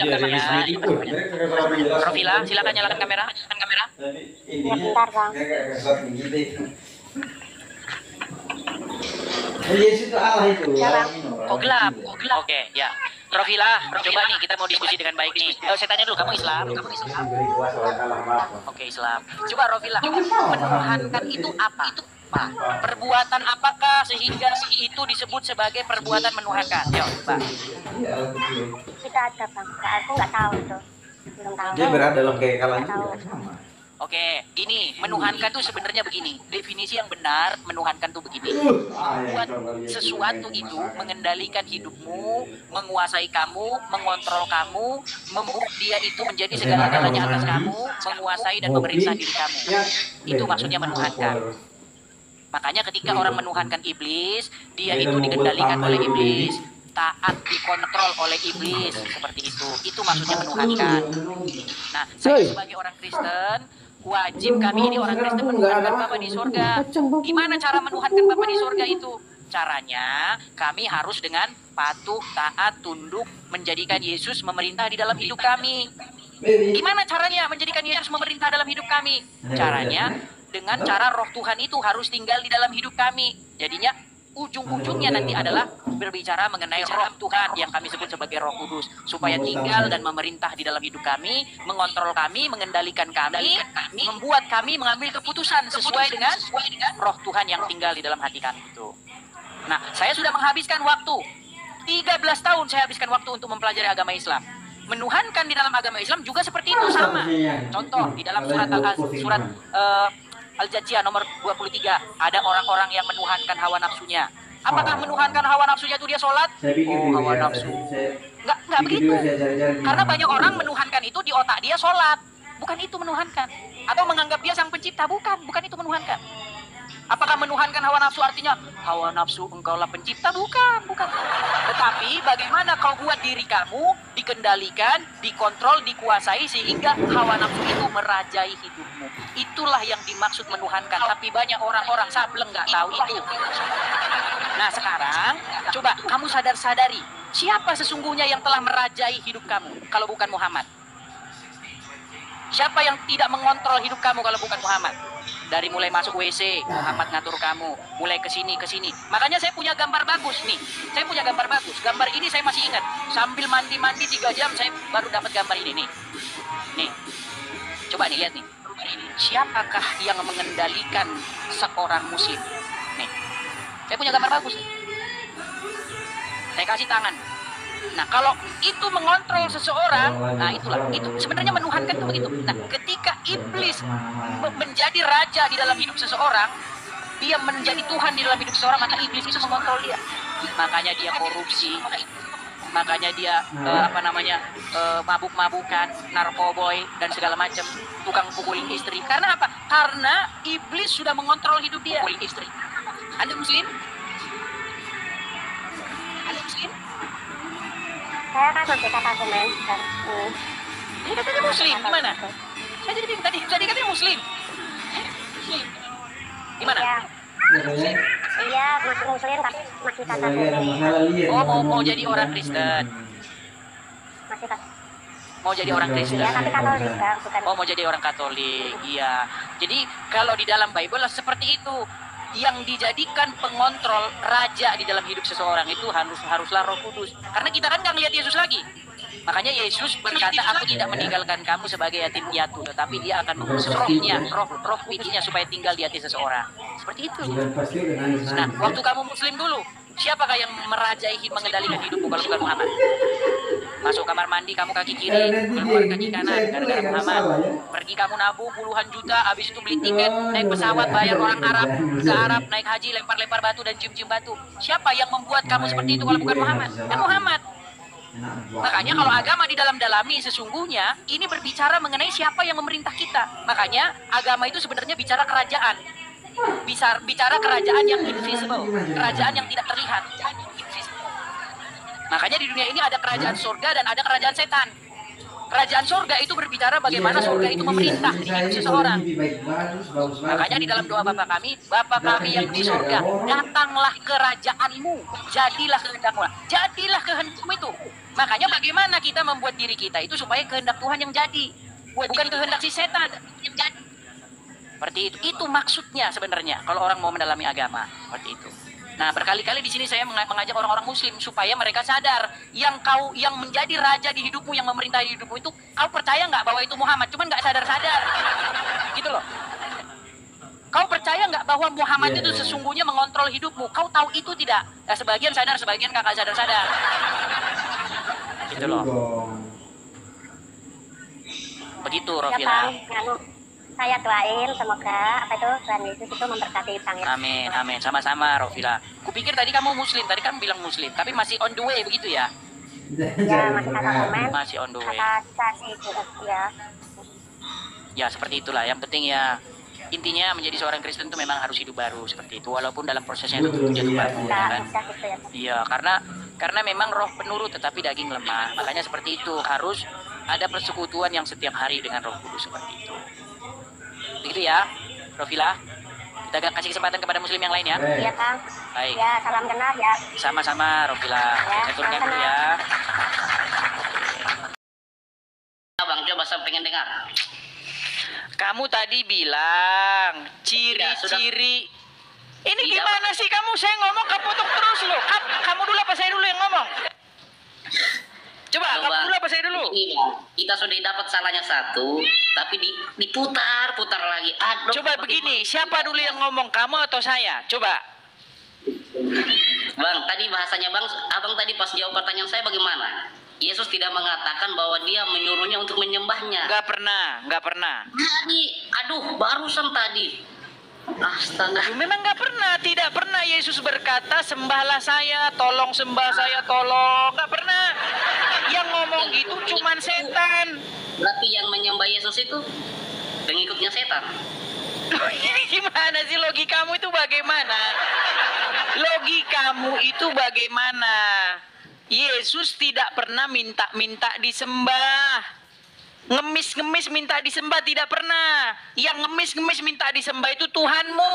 Rofilah, silakan nyalakan kamera. Ya, bentar, Bang. Yesus itu Allah itu. Ya, Bang. Kok gelap? Oke, ya. Rofilah, coba nih kita mau diskusi dengan baik nih. Saya tanya dulu, kamu Islam? Oke, Islam. Coba Rofilah, menuhankan itu apa? Perbuatan apakah sehingga itu disebut sebagai perbuatan menuhankan? Yuk, Mbak. Kita ada, Bang. Aku nggak tahu itu. Belum tahu. Dia berada dalam kekekalan Nggak tahu. juga sama. Oke, gini, menuhankan tuh sebenarnya begini. Definisi yang benar menuhankan tuh begini. Membuat sesuatu itu mengendalikan hidupmu, menguasai kamu, mengontrol kamu, membuat dia itu menjadi segala-galanya atas kamu, menguasai dan memeriksa diri kamu. Itu maksudnya menuhankan. Makanya ketika orang menuhankan iblis, dia itu dikendalikan oleh iblis, taat dikontrol oleh iblis, seperti itu. Itu maksudnya menuhankan. Nah, saya sebagai orang Kristen, wajib kami ini orang Kristen menuhankan Bapa di surga. Gimana cara menuhankan Bapa di surga itu? Caranya, kami harus dengan patuh, taat, tunduk, menjadikan Yesus memerintah di dalam hidup kami. Gimana caranya menjadikan Yesus memerintah dalam hidup kami? Caranya, dengan cara roh Tuhan itu harus tinggal di dalam hidup kami. Jadinya, ujung-ujungnya nanti adalah berbicara mengenai roh Tuhan yang kami sebut sebagai Roh Kudus, supaya tinggal dan memerintah di dalam hidup kami, mengontrol kami, mengendalikan kami, membuat kami mengambil keputusan sesuai dengan roh Tuhan yang tinggal di dalam hati kami itu. Nah, saya sudah menghabiskan waktu 13 tahun saya habiskan waktu untuk mempelajari agama Islam. Menuhankan di dalam agama Islam juga seperti itu, sama. Contoh di dalam surat Al-Jajiyah nomor 23, ada orang-orang yang menuhankan hawa nafsunya. Apakah menuhankan hawa nafsunya itu dia sholat? Oh, hawa nafsu. Enggak begitu. Karena banyak orang menuhankan itu di otak dia sholat. Bukan itu menuhankan. Atau menganggap dia sang pencipta. Bukan itu menuhankan. Apakah menuhankan hawa nafsu artinya hawa nafsu engkaulah pencipta? Bukan. Tetapi bagaimana kau buat diri kamu dikendalikan, dikontrol, dikuasai sehingga hawa nafsu itu merajai hidupmu. Itulah yang dimaksud menuhankan. Tapi banyak orang-orang sableng nggak tahu itu. Nah sekarang coba kamu sadari siapa sesungguhnya yang telah merajai hidup kamu kalau bukan Muhammad? Siapa yang tidak mengontrol hidup kamu kalau bukan Muhammad? Dari mulai masuk WC, Muhammad ngatur kamu. Mulai ke sini. Makanya saya punya gambar bagus nih. Saya punya gambar bagus. Gambar ini saya masih ingat. Sambil mandi 3 jam saya baru dapat gambar ini nih. Nih. Coba nih lihat nih. Siapakah yang mengendalikan seorang muslim? Nih. Saya punya gambar bagus nih. Saya kasih tangan. Nah, kalau itu mengontrol seseorang, nah itulah, itu sebenarnya menuhankan itu begitu. Nah, ketika iblis menjadi raja di dalam hidup seseorang, dia menjadi Tuhan di dalam hidup seseorang, maka iblis itu mengontrol dia. Makanya dia korupsi, makanya dia mabuk-mabukan, narkoboy dan segala macam, tukang pukulin istri. Karena apa? Karena iblis sudah mengontrol hidup dia. Pukulin istri. Anda muslim? Saya kan berbeda argumen dan Ini katanya muslim, gimana? Saya jadi bingung tadi katanya muslim. Gimana? Iya, masih muslim tapi masih kata kuning. Oh, mau jadi orang Kristen. Masih kata. Mau jadi orang Kristen. Ya, tapi Katolik, Bang, bukan. Oh, mau jadi orang Katolik. Iya. Jadi kalau di dalam Bible seperti itu. Yang dijadikan pengontrol raja di dalam hidup seseorang itu haruslah Roh Kudus. Karena kita kan nggak ngelihat Yesus lagi. Makanya Yesus berkata, aku tidak meninggalkan kamu sebagai yatim piatu, tetapi dia akan mengurus rohnya, roh widinya supaya tinggal di hati seseorang. Seperti itu. Nah, waktu kamu muslim dulu, siapakah yang merajai mengendalikan hidupmu kalau bukan Muhammad? Masuk kamar mandi kamu kaki kiri, keluar kaki kanan gara-gara Muhammad. Pergi kamu nabung puluhan juta, habis itu beli tiket, naik pesawat, bayar orang Arab ke Arab, naik haji, lempar-lempar batu dan cium-cium batu. Siapa yang membuat kamu seperti itu kalau bukan Muhammad? Ya Muhammad. Makanya kalau agama di dalam-dalami sesungguhnya ini berbicara mengenai siapa yang memerintah kita. Makanya agama itu sebenarnya bicara kerajaan. Bicara kerajaan yang invisible, kerajaan yang tidak terlihat. Makanya di dunia ini ada kerajaan surga dan ada kerajaan setan. Kerajaan surga itu berbicara bagaimana surga itu memerintah di hidup seseorang. Makanya di dalam doa Bapa kami yang di surga, datanglah kerajaanmu, jadilah kehendakmu. Jadilah kehendakmu itu. Makanya bagaimana kita membuat diri kita itu supaya kehendak Tuhan yang jadi, bukan kehendak si setan yang jadi. Seperti itu maksudnya sebenarnya kalau orang mau mendalami agama, seperti itu. Nah, berkali-kali di sini saya mengajak orang-orang muslim supaya mereka sadar yang menjadi raja di hidupmu, yang memerintah hidupmu itu, kau percaya nggak bahwa itu Muhammad? Cuman nggak sadar-sadar, gitu loh. Kau percaya nggak bahwa Muhammad itu sesungguhnya mengontrol hidupmu? Kau tahu itu tidak? Nah, sebagian sadar, sebagian nggak sadar-sadar. Gitu loh. Begitu, Rofila. Saya doain semoga Tuhan Yesus itu memberkati Bang ya. Amin, amin. Sama-sama, Rofila. Kupikir tadi kamu muslim, tadi kamu bilang muslim, tapi masih on the way begitu ya? Ya, masih kata komen. Masih on the way. Kasih ya. Ya, seperti itulah. Yang penting ya, intinya menjadi seorang Kristen itu memang harus hidup baru seperti itu, walaupun dalam prosesnya itu jatuh baru, ya kan? Iya, karena memang roh penurut tetapi daging lemah. Makanya seperti itu, harus ada persekutuan yang setiap hari dengan Roh Kudus seperti itu. Begitu ya, Rofila. Kita kasih kesempatan kepada muslim yang lain ya. Iya, Kang. Baik. Ya, salam kenal ya. Sama-sama, Rofila. Ya, Saya turunkan dulu ya. Abang coba saya pengen dengar. Kamu tadi bilang ciri-ciri. Ini gimana sih kamu? Saya ngomong keputuk terus loh. Kamu dulu apa saya dulu yang ngomong? Coba, kamu dulu apa saya dulu? Iya, kita sudah dapat salahnya satu, tapi diputar-putar lagi. Aduh, Coba begini, siapa dulu yang ngomong, kamu atau saya? Coba. Bang, tadi bahasanya abang tadi pas jawab pertanyaan saya bagaimana? Yesus tidak mengatakan bahwa dia menyuruhnya untuk menyembahnya. Nggak pernah. Tadi, aduh, barusan tadi. Astaga. Memang tidak pernah Yesus berkata, sembahlah saya, tolong sembah saya, tolong. Nggak pernah. Yang ngomong gitu cuman setan. Berarti yang menyembah Yesus itu pengikutnya setan. Ini gimana sih logikamu itu bagaimana? Logikamu itu bagaimana? Yesus tidak pernah minta disembah. Ngemis-ngemis minta disembah tidak pernah. Yang ngemis-ngemis minta disembah itu Tuhanmu.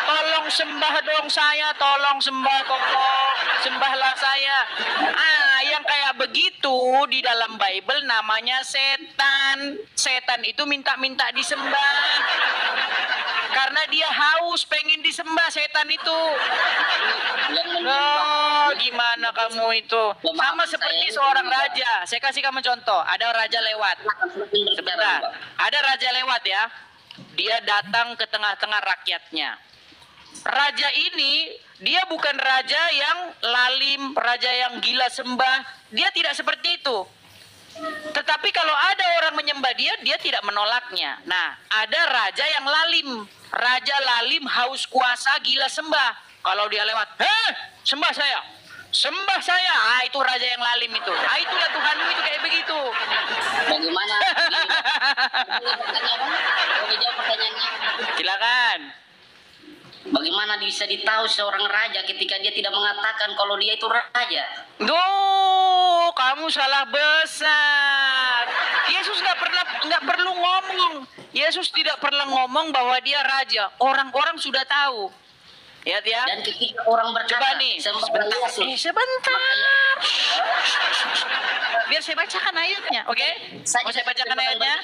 Tolong sembah dong saya, tolong sembah tolong, sembahlah saya. Yang kayak begitu di dalam Bible namanya setan. Setan itu minta disembah. Karena dia haus pengen disembah setan itu. Oh, gimana kamu itu? Sama seperti seorang raja. Saya kasih kamu contoh. Ada raja lewat. Sebentar. Ada raja lewat ya. Dia datang ke tengah-tengah rakyatnya. Raja ini, dia bukan raja yang lalim, raja yang gila sembah. Dia tidak seperti itu. Tetapi kalau ada orang menyembah dia tidak menolaknya. Nah, ada raja yang lalim. Raja lalim, haus kuasa, gila sembah. Kalau dia lewat, sembah saya. Sembah saya. Itu raja yang lalim itu. Itulah Tuhanmu itu kayak begitu. Bagaimana? Boleh jawab pertanyaannya? Silakan. Bagaimana bisa ditahu seorang raja ketika dia tidak mengatakan kalau dia itu raja? Duh, kamu salah besar. Yesus nggak perlu ngomong. Yesus tidak pernah ngomong bahwa dia raja. Orang-orang sudah tahu. Ya. Dan ketika orang berkata, coba nih, sebentar. Biar saya bacakan ayatnya, oke? Mau saya bacakan ayatnya?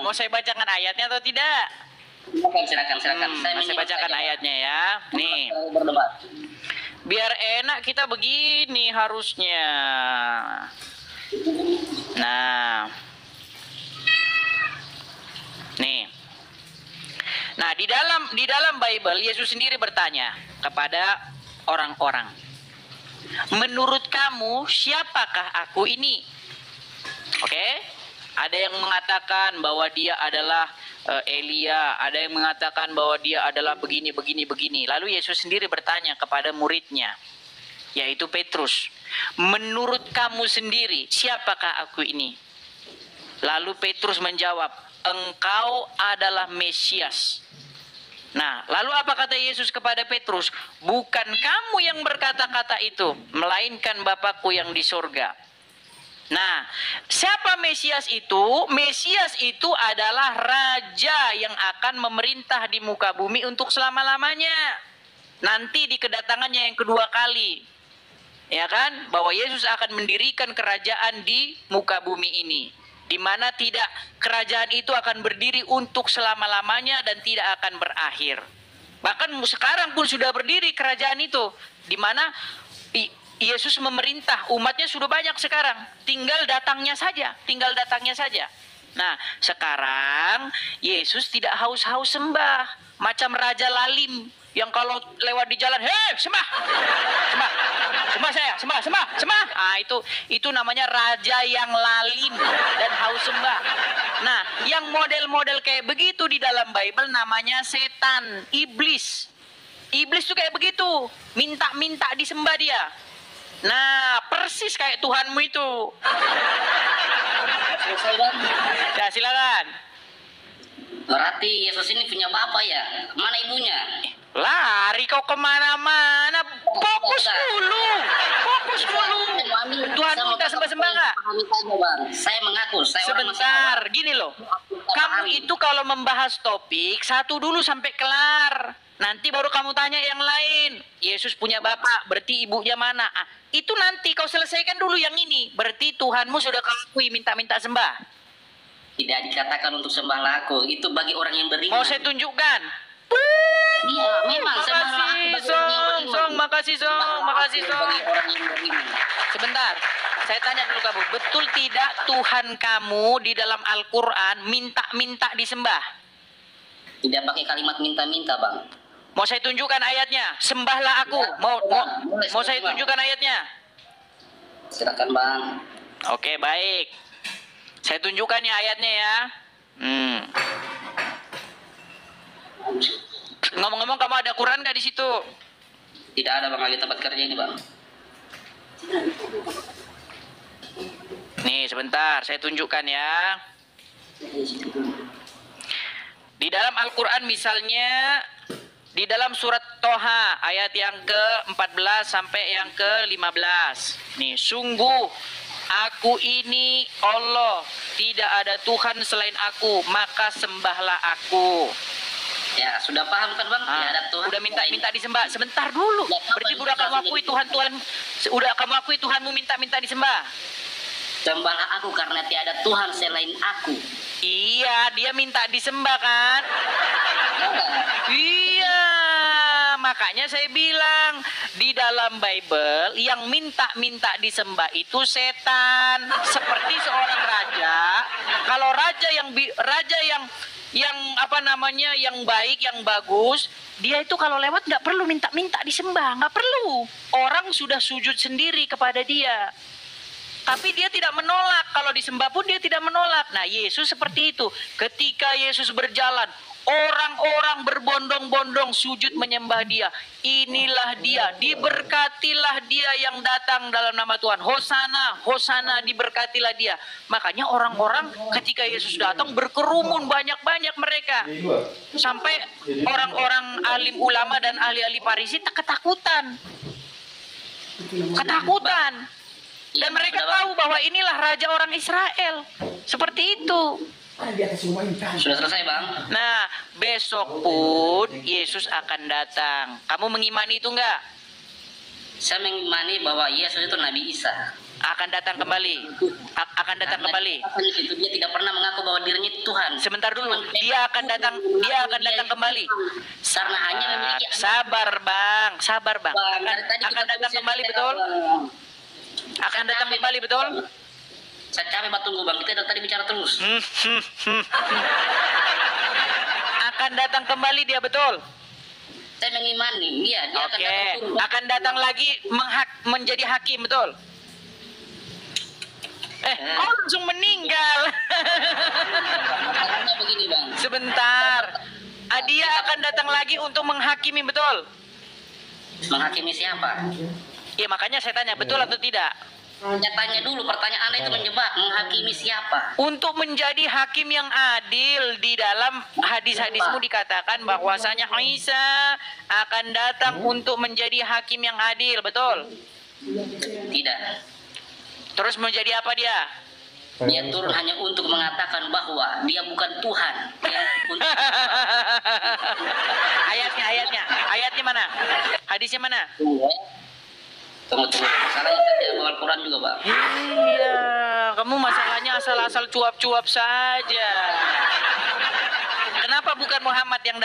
Mau saya bacakan ayatnya atau tidak? Silakan. Saya bacakan ayatnya ya. Nih. Biar enak kita begini harusnya. Nah. Nih. Nah, di dalam Bible Yesus sendiri bertanya kepada orang-orang. Menurut kamu, siapakah aku ini? Oke? Ada yang mengatakan bahwa dia adalah Elia, ada yang mengatakan bahwa dia adalah begini. Lalu Yesus sendiri bertanya kepada muridnya, yaitu Petrus, menurut kamu sendiri, siapakah aku ini? Lalu Petrus menjawab, engkau adalah Mesias. Nah, lalu apa kata Yesus kepada Petrus? Bukan kamu yang berkata-kata itu, melainkan Bapakku yang di surga. Nah, siapa Mesias itu? Mesias itu adalah raja yang akan memerintah di muka bumi untuk selama-lamanya. Nanti di kedatangannya yang kedua kali. Ya kan? Bahwa Yesus akan mendirikan kerajaan di muka bumi ini. Di mana tidak, kerajaan itu akan berdiri untuk selama-lamanya dan tidak akan berakhir. Bahkan sekarang pun sudah berdiri kerajaan itu. Di mana Yesus memerintah, umatnya sudah banyak sekarang, tinggal datangnya saja. Nah, sekarang Yesus tidak haus-haus sembah, macam Raja Lalim yang kalau lewat di jalan, hei, sembah saya. Ah, itu namanya raja yang lalim dan haus sembah. Nah, yang model-model kayak begitu di dalam Bible namanya setan, iblis. Iblis tuh kayak begitu, minta disembah dia. Nah, persis kayak Tuhanmu itu. Selesai bang. Ya, silakan. Berarti Yesus ini punya bapak ya? Mana ibunya? Lari kau kemana-mana. Fokus dulu. Tuhan minta sembah-sembah nggak? Saya mengaku. Sebentar, gini loh. Kamu itu kalau membahas topik, satu dulu sampai kelar. Nanti baru kamu tanya yang lain. Yesus punya bapak, berarti ibunya mana? Ah, itu nanti kau selesaikan dulu yang ini. Berarti Tuhanmu sudah kau akui minta-minta sembah. Tidak dikatakan untuk sembah laku. Itu bagi orang yang beriman. Mau saya tunjukkan? Iya, memang Makasih, Song. Sebentar, saya tanya dulu kamu, betul tidak Tuhan kamu di dalam Al-Quran minta disembah? Tidak pakai kalimat minta-minta, bang. Mau saya tunjukkan ayatnya? Sembahlah aku. Mau saya tunjukkan ayatnya? Silakan, bang. Oke, baik. Saya tunjukkan ya ayatnya ya. Ngomong-ngomong, kamu ada Quran nggak di situ? Tidak ada, bang, lagi tempat kerja ini, bang. Nih, sebentar, saya tunjukkan ya. Di dalam Al-Quran misalnya, di dalam surat Toha ayat yang ke-14 sampai yang ke-15. Nih, sungguh aku ini Allah, tidak ada Tuhan selain aku, maka sembahlah aku. Ya, sudah paham kan, bang? Tidak ada Tuhan. Udah minta disembah. Sebentar dulu. Berarti udah kamu akui Tuhanmu minta disembah. Sembahlah aku karena tiada Tuhan selain aku. Iya, dia minta disembah kan? Iya, makanya saya bilang di dalam Bible yang minta disembah itu setan. Seperti seorang raja, kalau raja yang baik, yang bagus, dia itu kalau lewat nggak perlu minta disembah, nggak perlu. Orang sudah sujud sendiri kepada dia. Tapi dia tidak menolak, kalau disembah pun dia tidak menolak. Nah, Yesus seperti itu. Ketika Yesus berjalan, orang-orang berbondong-bondong sujud menyembah dia. Inilah dia, diberkatilah dia yang datang dalam nama Tuhan. Hosana, Hosana, diberkatilah dia. Makanya orang-orang ketika Yesus datang berkerumun banyak-banyak mereka. Sampai orang-orang alim ulama dan ahli-ahli Farisi ketakutan. Dan mereka tahu bahwa inilah raja orang Israel. Seperti itu. Sudah selesai, bang? Nah, besok pun Yesus akan datang. Kamu mengimani itu enggak? Saya mengimani bahwa Yesus itu Nabi Isa. Akan datang kembali. Akan datang kembali. Itu dia tidak pernah mengaku bahwa dirinya Tuhan. Sebentar dulu. Dia akan datang kembali. Karena hanya memiliki Sabar, Bang. Akan datang kembali, betul? Akan datang kembali, betul? Saya capek tunggu, bang. Kita dari tadi bicara terus. Akan datang kembali dia, betul? Saya mengimani, iya. Dia Oke. Akan datang lagi menjadi hakim, betul? Kau langsung meninggal. Masalahnya begini bang. Sebentar. Dia akan datang lagi untuk menghakimi, betul? Menghakimi siapa? Ya makanya saya tanya, betul atau tidak? Ya tanya dulu, pertanyaan Anda itu menjebak. Menghakimi siapa? Untuk menjadi hakim yang adil. Di dalam hadis-hadismu dikatakan bahwasanya Isa akan datang untuk menjadi hakim yang adil, betul? Tidak. Terus menjadi apa dia? Dia turun hanya untuk mengatakan bahwa dia bukan Tuhan. Ayatnya mana? Hadisnya mana? Tunggu. Masalahnya saya bawa Al-Quran juga, Bang. Iya, kamu masalahnya asal-asal cuap-cuap saja. Kenapa bukan Muhammad yang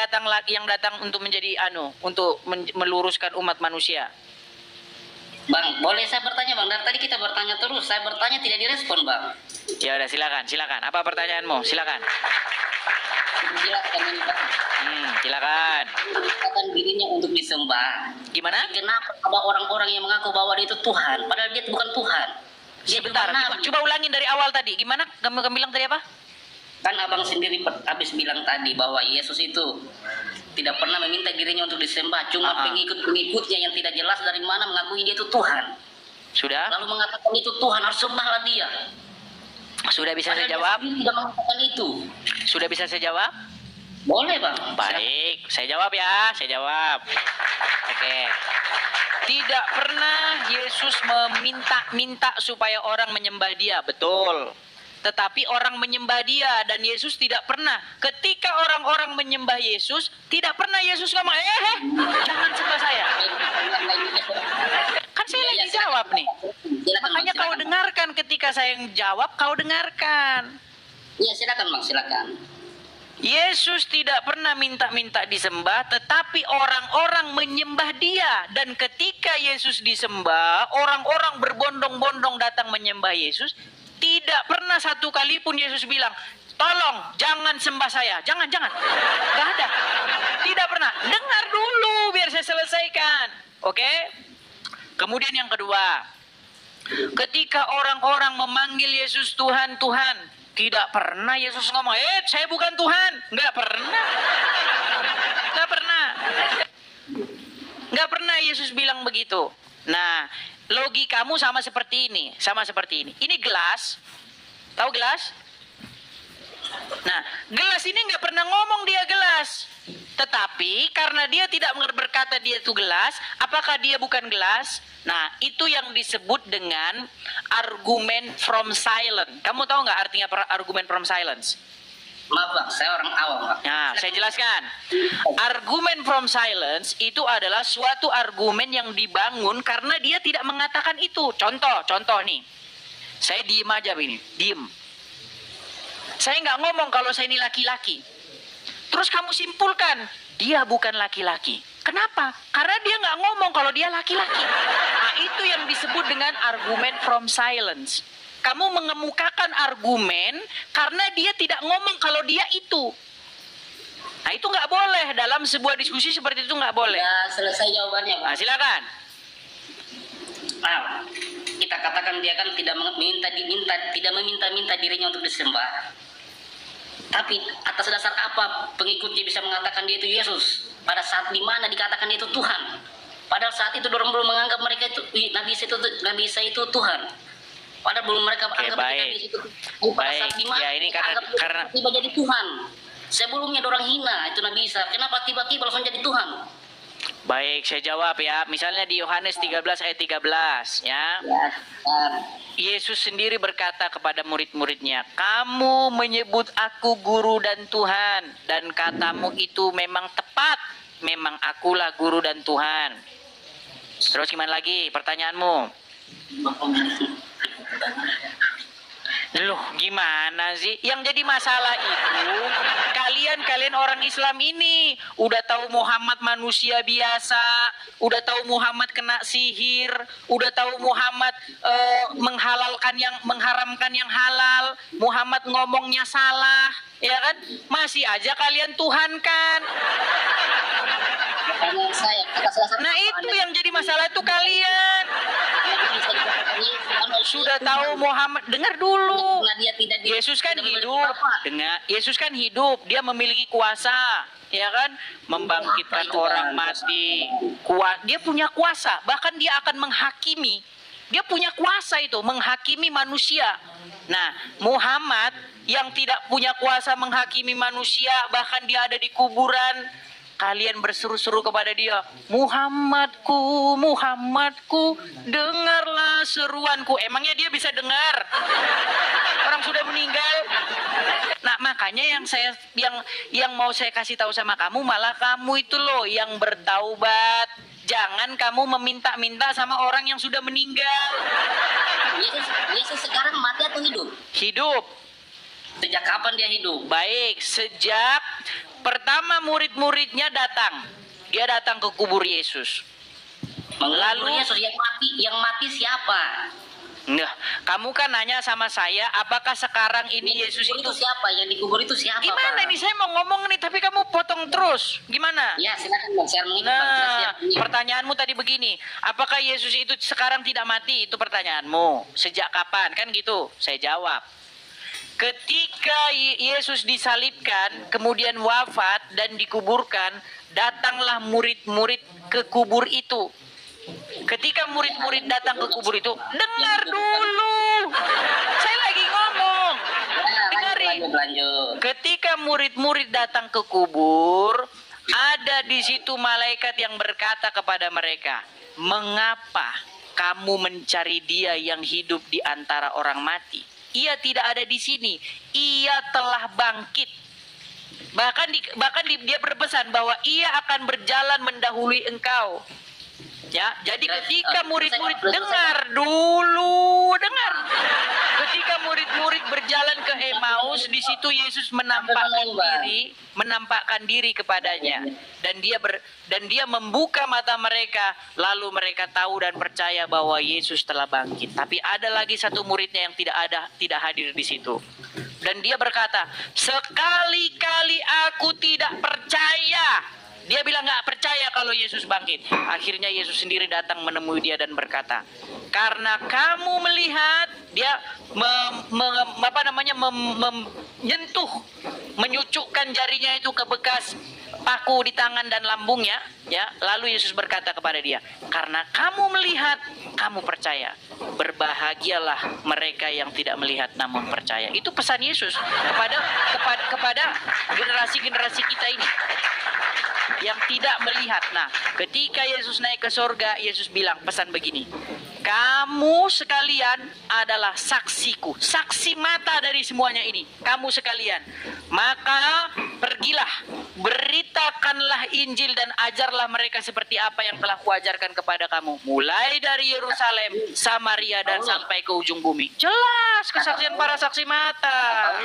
datang untuk menjadi untuk meluruskan umat manusia? Bang, boleh saya bertanya, Bang? Dari tadi kita bertanya terus, saya bertanya tidak direspon, Bang. Ya udah, silakan. Apa pertanyaanmu? Silakan. Jelaskan ini, Bang. Silakan. Katakan dirinya untuk disembah. Gimana? Kenapa ada orang-orang yang mengaku bahwa dia itu Tuhan, padahal dia bukan Tuhan? Dia Sebentar, coba ulangin dari awal tadi. Gimana? Kamu bilang tadi apa? Kan abang sendiri habis bilang tadi bahwa Yesus itu tidak pernah meminta dirinya untuk disembah, cuma pengikut-pengikutnya yang tidak jelas dari mana mengakui dia itu Tuhan. Sudah? Lalu mengatakan itu Tuhan, harus sembahlah dia. Sudah bisa saya Padahal jawab? dia tidak mengatakan itu. Sudah bisa saya jawab? Boleh, Bang. Baik, saya jawab ya, saya jawab. Oke. Tidak pernah Yesus meminta supaya orang menyembah dia, betul. Tetapi orang menyembah dia, dan Yesus tidak pernah. Ketika orang-orang menyembah Yesus, tidak pernah Yesus ngomong, jangan sembah saya. Kan saya lagi jawab nih. Makanya kau dengarkan ketika saya jawab, kau dengarkan. Iya, silakan, Bang, silakan. Yesus tidak pernah minta disembah, tetapi orang-orang menyembah dia. Dan ketika Yesus disembah, orang-orang berbondong-bondong datang menyembah Yesus. Tidak pernah satu kali pun Yesus bilang, tolong jangan sembah saya. Jangan. Gak ada. Tidak pernah. Dengar dulu biar saya selesaikan. Oke? Kemudian yang kedua. Ketika orang-orang memanggil Yesus Tuhan, Tuhan. Tidak pernah Yesus ngomong, saya bukan Tuhan. Nggak pernah. Nggak pernah Yesus bilang begitu. Nah, logikamu sama seperti ini. Ini gelas. Tahu gelas? Nah, gelas ini nggak pernah ngomong dia gelas. Tetapi karena dia tidak berkata dia itu gelas, apakah dia bukan gelas? Nah, itu yang disebut dengan argument from silence. Kamu tahu nggak artinya argument from silence? Maaf, Bang, saya orang awam, Bang. Nah, saya jelaskan. Argument from silence itu adalah suatu argumen yang dibangun karena dia tidak mengatakan itu. Contoh nih. Saya diem aja begini, diem. Saya nggak ngomong kalau saya ini laki-laki. Terus kamu simpulkan, dia bukan laki-laki. Kenapa? Karena dia nggak ngomong kalau dia laki-laki. Nah, itu yang disebut dengan argument from silence. Kamu mengemukakan argumen karena dia tidak ngomong kalau dia itu. Nah, itu nggak boleh. Dalam sebuah diskusi seperti itu nggak boleh. Ya, selesai jawabannya, Bang. Nah, silakan. Nah, kita katakan dia kan tidak meminta dirinya untuk disembah. Tapi atas dasar apa pengikutnya bisa mengatakan dia itu Yesus? Pada saat dimana dikatakan dia itu Tuhan? Padahal saat itu orang belum menganggap mereka itu Nabi Isa itu Tuhan. Padahal belum mereka anggap Nabi Isa itu. Pada saat dimana ya, ini karena tiba jadi Tuhan. Sebelumnya orang hina itu Nabi Isa. Kenapa tiba-tiba langsung jadi Tuhan? Baik, saya jawab ya. Misalnya di Yohanes 13 ayat 13 ya. Yesus sendiri berkata kepada murid-muridnya, kamu menyebut aku guru dan Tuhan, dan katamu itu memang tepat. Memang akulah guru dan Tuhan. Terus gimana lagi pertanyaanmu? Loh, gimana sih? Yang jadi masalah itu kalian orang Islam ini udah tahu Muhammad manusia biasa, udah tahu Muhammad kena sihir, udah tahu Muhammad mengharamkan yang halal, Muhammad ngomongnya salah, ya kan? Masih aja kalian tuhankan. Nah, itu yang jadi masalah itu kalian. Sudah tahu Muhammad, dengar dulu. Dia tidak Yesus kan tidak memiliki hidup, bapak. dengar. Yesus kan hidup, dia memiliki kuasa, ya kan? Membangkitkan orang mati. Dia punya kuasa, bahkan dia akan menghakimi. Dia punya kuasa itu, menghakimi manusia. Nah, Muhammad yang tidak punya kuasa menghakimi manusia, bahkan dia ada di kuburan. Kalian berseru-seru kepada dia, Muhammadku, Muhammadku, dengarlah seruanku. Emangnya dia bisa dengar? Orang sudah meninggal. Nah, makanya yang mau saya kasih tahu sama kamu, malah kamu itu loh yang bertaubat. Jangan kamu meminta-minta sama orang yang sudah meninggal. Yesus sekarang mati atau hidup? Hidup. Sejak kapan dia hidup? Baik, sejak pertama murid-muridnya datang. Dia datang ke kubur Yesus. Lalu Yesus yang mati siapa? Nah, kamu kan nanya sama saya, apakah sekarang ini Yesus itu siapa? Yang dikubur itu siapa? Gimana Pak? nih, saya mau ngomong nih, tapi kamu potong terus. Gimana? Ya, silakan Bang, share mengikuti. Nah, pertanyaanmu tadi begini, apakah Yesus itu sekarang tidak mati? Itu pertanyaanmu. Sejak kapan? Kan gitu. Saya jawab. Ketika Yesus disalibkan, kemudian wafat dan dikuburkan, datanglah murid-murid ke kubur itu. Ketika murid-murid datang ke kubur itu, dengar dulu. Saya lagi ngomong. Dengarin. Ketika murid-murid datang ke kubur, ada di situ malaikat yang berkata kepada mereka, "Mengapa kamu mencari dia yang hidup di antara orang mati? Ia tidak ada di sini. Ia telah bangkit." Bahkan dia berpesan bahwa ia akan berjalan mendahului engkau. Ya, jadi ketika murid-murid dengar dulu, dengar. Ketika murid-murid berjalan ke Emmaus, di situ Yesus menampakkan diri kepadanya, dan dia membuka mata mereka, lalu mereka tahu dan percaya bahwa Yesus telah bangkit. Tapi ada lagi satu muridnya yang tidak hadir di situ. Dan dia berkata, "Sekali-kali aku tidak percaya." Dia bilang nggak percaya kalau Yesus bangkit. Akhirnya Yesus sendiri datang menemui dia dan berkata, "Karena kamu melihat," dia menyentuh, menyucukkan jarinya itu ke bekas paku di tangan dan lambungnya, ya. Lalu Yesus berkata kepada dia, "Karena kamu melihat, kamu percaya. Berbahagialah mereka yang tidak melihat namun percaya." Itu pesan Yesus kepada generasi-generasi kita ini yang tidak melihat. Nah, ketika Yesus naik ke sorga, Yesus bilang pesan begini, "Kamu sekalian adalah saksiku, saksi mata dari semuanya ini, kamu sekalian. Maka pergilah, beritakanlah Injil dan ajarlah mereka seperti apa yang telah kuajarkan kepada kamu, mulai dari Yerusalem, Samaria, dan sampai ke ujung bumi." Jelas kesaksian para saksi mata.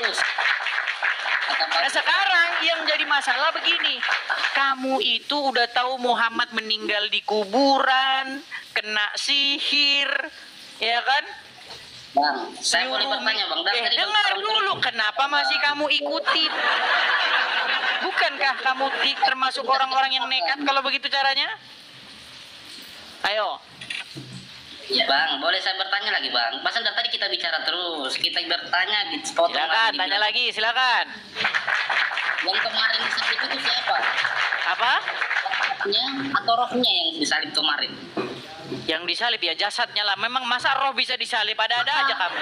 Nah, sekarang yang jadi masalah begini, kamu itu udah tahu Muhammad meninggal di kuburan, kena sihir, ya kan? Bang, saya boleh bertanya Bang. Dengar dulu, kenapa masih kamu ikutin? Bukankah kamu termasuk orang-orang yang nekat kalau begitu caranya? Ayo. Ya Bang, boleh saya bertanya lagi Bang? Masa dari tadi kita bicara terus, kita bertanya di spot. Silakan, tanya lagi, silakan. Yang kemarin disalib itu siapa? Apa? Atau rohnya yang disalib kemarin? Yang disalib ya jasadnya lah. Memang masa roh bisa disalib? Ada-ada aja kamu.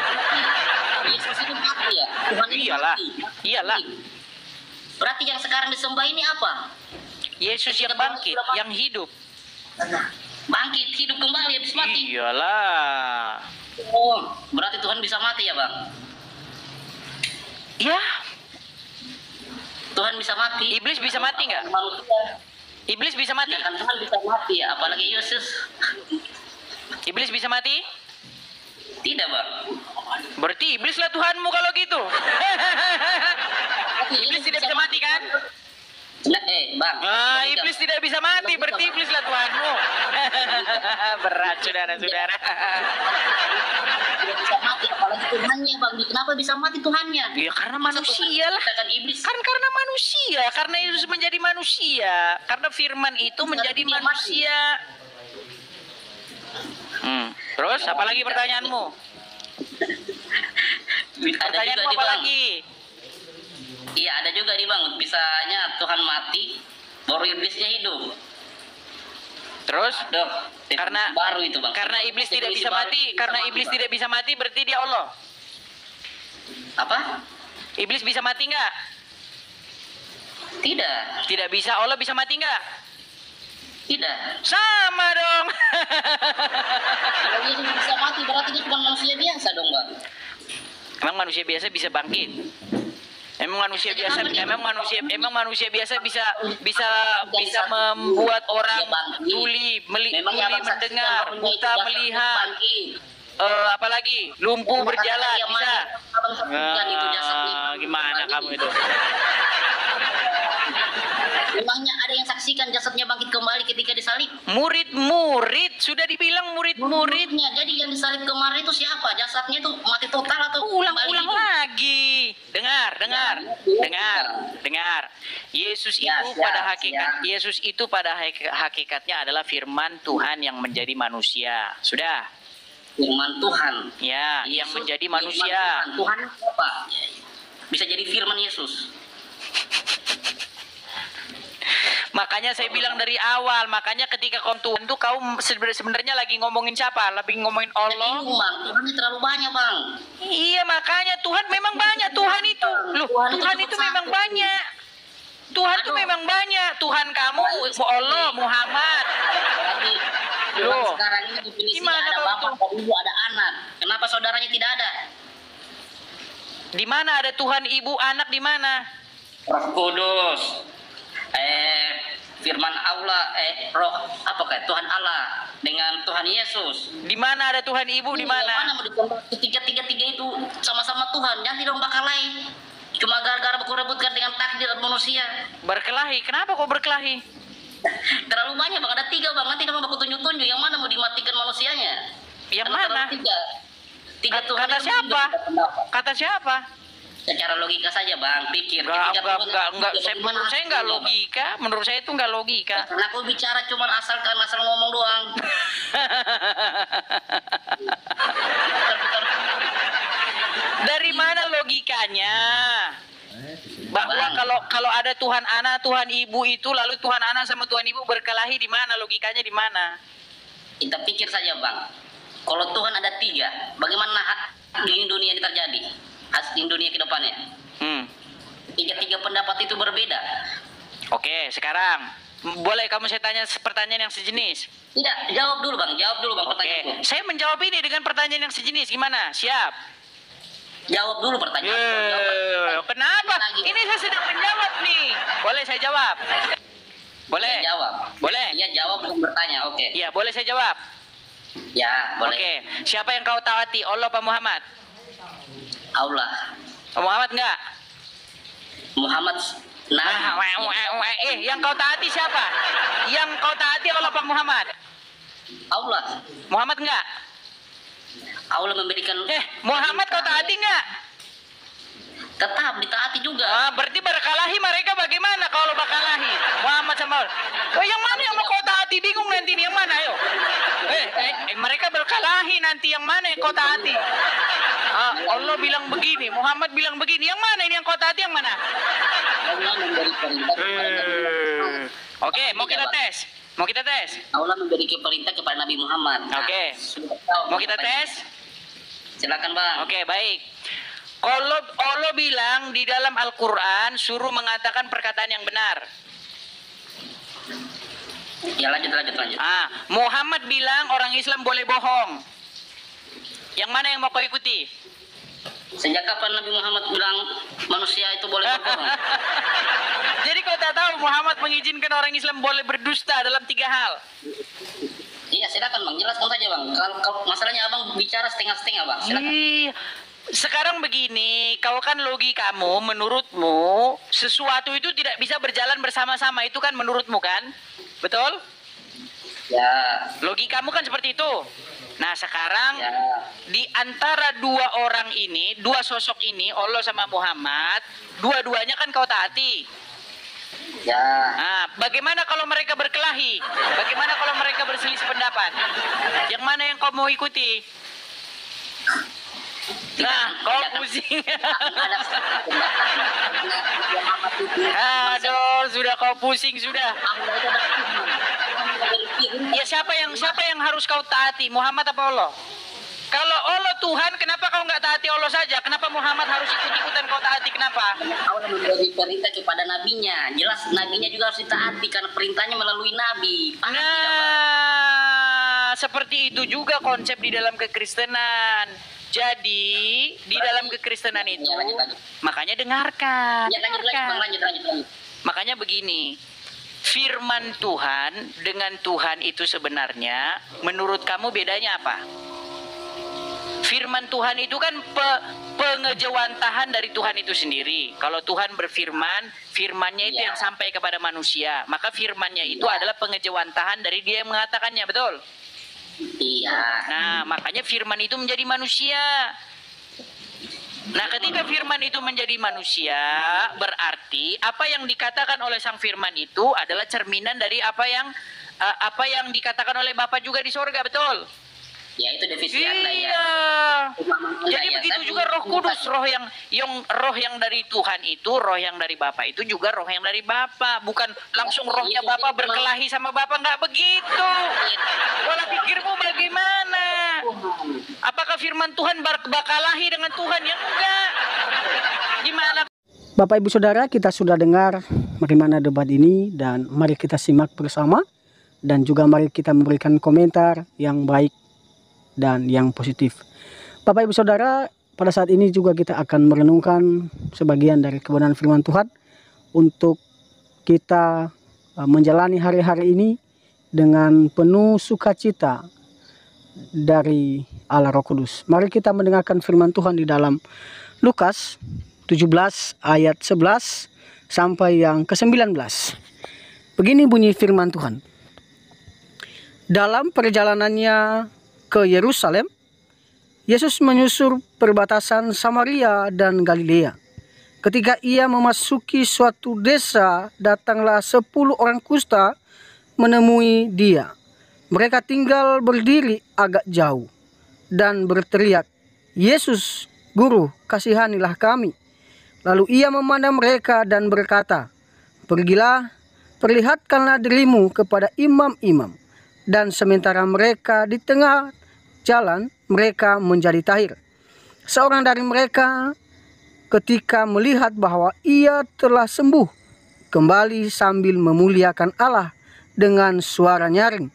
Yesus itu mati ya? Tuhan itu Iyalah, mati. iyalah. Berarti yang sekarang disembah ini apa? Yesus yang bangkit, yang hidup. Bangkit, hidup kembali habis mati. Iyalah. Oh, berarti Tuhan bisa mati ya Bang? Ya. Tuhan bisa mati. Iblis bisa mati nggak? Manusia. Iblis bisa mati. Ya kan Tuhan bisa mati ya, apalagi Yesus. Iblis bisa mati? Tidak Bang. Berarti iblis lah Tuhanmu kalau gitu. Iblis tidak bisa mati kan? Nah, Bang. Ah, iblis tidak bisa mati, berarti iblis lah Tuhanmu. Berat saudara-saudara. Tidak bisa mati, apalagi Tuhannya Bang. Kenapa bisa mati Tuhannya? Ya karena manusia lah. Katakan iblis. Kan karena manusia, karena Yesus menjadi manusia, karena firman itu menjadi manusia. Terus apa lagi pertanyaanmu? Ada Pertanyaanmu juga nih apa bang. lagi? Iya ada juga nih bang. Bisanya Tuhan mati, baru iblisnya hidup. Terus? Dok, Karena baru itu bang. Karena iblis tidak Definisi bisa baru mati, itu karena sama, iblis Bang. tidak bisa mati berarti dia Allah. Apa? Iblis bisa mati nggak? Tidak, Tidak bisa. Allah bisa mati nggak? tidak. Sama dong. Kalau dia cuma bisa mati berarti dia cuma manusia biasa dong bang. Emang manusia biasa bisa bangkit? Emang manusia biasa bisa membuat orang tuli mendengar, buta melihat, apalagi lumpuh berjalan bisa. Gimana kamu itu? Memangnya ada yang saksikan jasadnya bangkit kembali ketika disalib? Murid-murid sudah dibilang murid-murid. Muridnya, jadi yang disalib kemarin itu siapa? Jasadnya itu mati total atau Ulang-ulang kembali hidup? lagi. Dengar. Yesus itu Ya, siap, pada hakikat siap. Yesus itu pada hakikatnya adalah firman Tuhan yang menjadi manusia. Sudah. Firman Tuhan. Ya, yang Yesus, menjadi firman manusia. Tuhan apa? Bisa jadi firman Yesus. Makanya saya bilang dari awal, makanya ketika kau Tuhan tuh kau sebenarnya lagi ngomongin siapa? Lagi ngomongin Allah. Bang, Tuhan ini terlalu banyak bang. Iya, makanya Tuhan memang banyak Tuhan itu. Loh, Tuhan itu memang banyak. Tuhan itu memang banyak. Tuhan kamu, Allah, Muhammad. Berarti Tuhan Loh, sekarang ini definisinya gimana ada kau bapak, tuh? ada ibu, ada anak. Kenapa saudaranya tidak ada? Di mana ada Tuhan, Ibu, anak di mana? Roh Kudus. Firman Allah, roh apa kayak Tuhan Allah dengan Tuhan Yesus. Di mana ada Tuhan, Ibu, di Yang mana mana? mau ditambah tiga itu sama-sama Tuhan, jangan dong bakal lain. Cuma gara-gara aku rebutkan dengan takdir manusia. Berkelahi. Kenapa kok berkelahi? Terlalu banyak bang, ada 3 bang. Nanti kamu aku tunjuk-tunjuk yang mana mau dimatikan manusianya. Yang Karena mana? terlalu tiga Tuhan Kata itu siapa? juga ada pendapat. Kata siapa? Secara logika saja bang, pikir. Enggak. Bagaimana Menurut saya enggak hasilnya, Bang? logika. Menurut saya itu enggak logika. Karena aku bicara cuma asal ngomong doang. Dari mana logikanya? Bahwa kalau ada Tuhan anak, Tuhan ibu itu, lalu Tuhan anak sama Tuhan ibu berkelahi, di mana logikanya, di mana? Kita pikir saja bang, kalau Tuhan ada 3, bagaimana di dunia ini terjadi? Di dunia ke depannya. Tiga pendapat itu berbeda. Oke, sekarang boleh kamu saya tanya pertanyaan yang sejenis? Tidak, jawab dulu bang Oke, pertanyaanku. saya menjawab ini dengan pertanyaan yang sejenis. Gimana? Siap? Jawab dulu pertanyaanku. Kenapa? Ini saya sedang menjawab nih. Boleh saya jawab? Boleh? Saya jawab. Boleh? Iya jawab belum bertanya. Oke. Iya, boleh saya jawab? Ya boleh. Oke, siapa yang kau taati? Allah apa Muhammad? Allah. Muhammad enggak? Muhammad. Nah. Yang kau taati siapa? Yang kau taati Allah apa Muhammad? Allah. Muhammad enggak? Allah memberikan. Muhammad kau taati enggak? Tetap ditaati juga. Berarti berkelahi mereka bagaimana kalau berkelahi? Muhammad sama Allah. Yang mana yang mau kau taati? Bingung nanti nih yang mana ayo. Mereka berkelahi nanti yang mana yang kau taati? Allah bilang begini, Muhammad bilang begini. Yang mana ini yang kau taati yang mana? Allah memberi perintah kepada Nabi Muhammad. Oke, mau kita tes. Mau kita tes. Allah memberi perintah kepada Nabi Muhammad. Oke. Sudah tahu Mau kita pertanyaannya. tes? Silakan bang. Oke, baik. Kalau Allah bilang di dalam Al-Quran suruh mengatakan perkataan yang benar. Ya lanjut. Muhammad bilang orang Islam boleh bohong. Yang mana yang mau kau ikuti? Sejak kapan Nabi Muhammad bilang manusia itu boleh berbohong? Jadi kau tak tahu Muhammad mengizinkan orang Islam boleh berdusta dalam 3 hal. Iya silakan bang, jelaskan saja bang. Kalau masalahnya abang bicara setengah-setengah bang. Silakan. Sekarang begini, kau kan logikamu, menurutmu sesuatu itu tidak bisa berjalan bersama-sama, itu kan menurutmu kan? Betul? Ya. Logikamu kan seperti itu. Nah sekarang Ya. di antara 2 orang ini, 2 sosok ini, Allah sama Muhammad, dua-duanya kan kau taati. Ya. Nah, bagaimana kalau mereka berkelahi? Bagaimana kalau mereka berselisih pendapat? Yang mana yang kau mau ikuti? Nah, kau pusing. Aduh, sudah kau pusing sudah. Ya siapa yang harus kau taati? Muhammad apa Allah? Kalau Allah Tuhan, kenapa kau nggak taati Allah saja? Kenapa Muhammad harus ikut-ikutan kau taati? Kenapa? Allah memberi perintah kepada nabinya. Jelas nabinya juga harus ditaati karena perintahnya melalui nabi. Paham tidak, Pak? Nah, seperti itu juga konsep di dalam kekristenan. Jadi di dalam kekristenan itu, Ya, lanjut. makanya dengarkan. Ya, lanjut. Makanya begini, firman Tuhan dengan Tuhan itu sebenarnya, menurut kamu bedanya apa? Firman Tuhan itu kan pengejawantahan dari Tuhan itu sendiri. Kalau Tuhan berfirman, firmannya itu yang sampai kepada manusia. Maka firmannya itu adalah pengejawantahan dari dia yang mengatakannya, betul? Iya. Nah, makanya firman itu menjadi manusia. Nah, ketika firman itu menjadi manusia, berarti apa yang dikatakan oleh sang firman itu adalah cerminan dari apa yang dikatakan oleh Bapa juga di sorga, betul? Ya, itu definisi Anda ya. Iya. Jadi ya, begitu juga Roh Kudus, roh yang dari Tuhan itu, roh yang dari Bapa itu juga roh yang dari Bapa, bukan langsung rohnya Bapa berkelahi sama Bapa, nggak begitu. Pola pikirmu bagaimana? Apakah firman Tuhan berkelahi dengan Tuhan? Ya enggak. Gimana? Bapak Ibu Saudara, kita sudah dengar bagaimana debat ini dan mari kita simak bersama dan juga mari kita memberikan komentar yang baik dan yang positif. Bapak Ibu Saudara, pada saat ini juga kita akan merenungkan sebagian dari kebenaran firman Tuhan untuk kita menjalani hari-hari ini dengan penuh sukacita dari Allah Roh Kudus. Mari kita mendengarkan firman Tuhan di dalam Lukas 17 ayat 11 sampai yang ke-19. Begini bunyi firman Tuhan. Dalam perjalanannya ke Yerusalem, Yesus menyusur perbatasan Samaria dan Galilea. Ketika ia memasuki suatu desa, datanglah 10 orang kusta menemui dia. Mereka tinggal berdiri agak jauh dan berteriak, "Yesus, Guru, kasihanilah kami." Lalu ia memandang mereka dan berkata, "Pergilah, perlihatkanlah dirimu kepada imam-imam." Dan sementara mereka di tengah jalan, mereka menjadi tahir. Seorang dari mereka ketika melihat bahwa ia telah sembuh, kembali sambil memuliakan Allah dengan suara nyaring.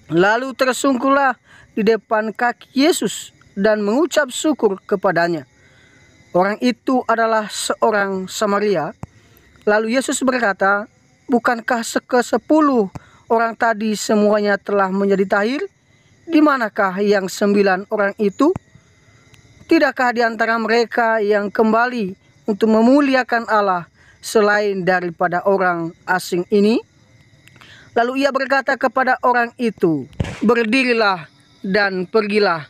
Lalu tersungkurlah di depan kaki Yesus dan mengucap syukur kepadanya. Orang itu adalah seorang Samaria. Lalu Yesus berkata, "Bukankah ke-10 orang tadi semuanya telah menjadi tahir? Di manakah yang 9 orang itu? Tidakkah di antara mereka yang kembali untuk memuliakan Allah selain daripada orang asing ini?" Lalu ia berkata kepada orang itu, "Berdirilah dan pergilah,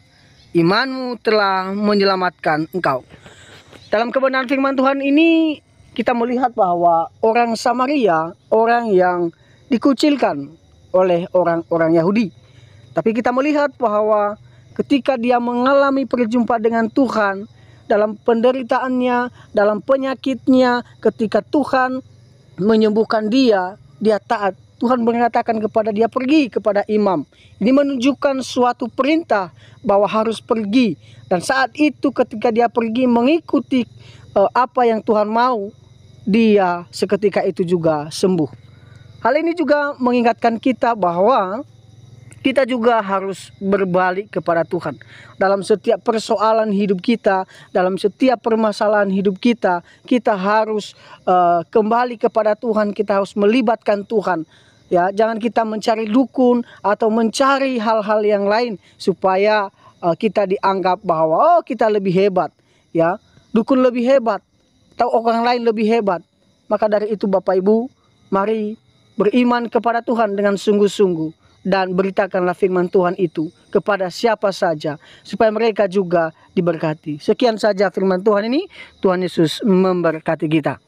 imanmu telah menyelamatkan engkau." Dalam kebenaran firman Tuhan ini kita melihat bahwa orang Samaria, orang yang dikucilkan oleh orang-orang Yahudi. Tapi kita melihat bahwa ketika dia mengalami perjumpaan dengan Tuhan, dalam penderitaannya, dalam penyakitnya, ketika Tuhan menyembuhkan dia, dia taat. Tuhan mengatakan kepada dia, pergi kepada imam. Ini menunjukkan suatu perintah bahwa harus pergi. Dan saat itu ketika dia pergi mengikuti apa yang Tuhan mau, dia seketika itu juga sembuh. Hal ini juga mengingatkan kita bahwa kita juga harus berbalik kepada Tuhan. Dalam setiap persoalan hidup kita, dalam setiap permasalahan hidup kita, kita harus kembali kepada Tuhan, kita harus melibatkan Tuhan. Ya, jangan kita mencari dukun atau mencari hal-hal yang lain supaya kita dianggap bahwa kita lebih hebat, ya. Dukun lebih hebat atau orang lain lebih hebat. Maka dari itu Bapak Ibu, mari beriman kepada Tuhan dengan sungguh-sungguh dan beritakanlah firman Tuhan itu kepada siapa saja supaya mereka juga diberkati. Sekian saja firman Tuhan ini. Tuhan Yesus memberkati kita.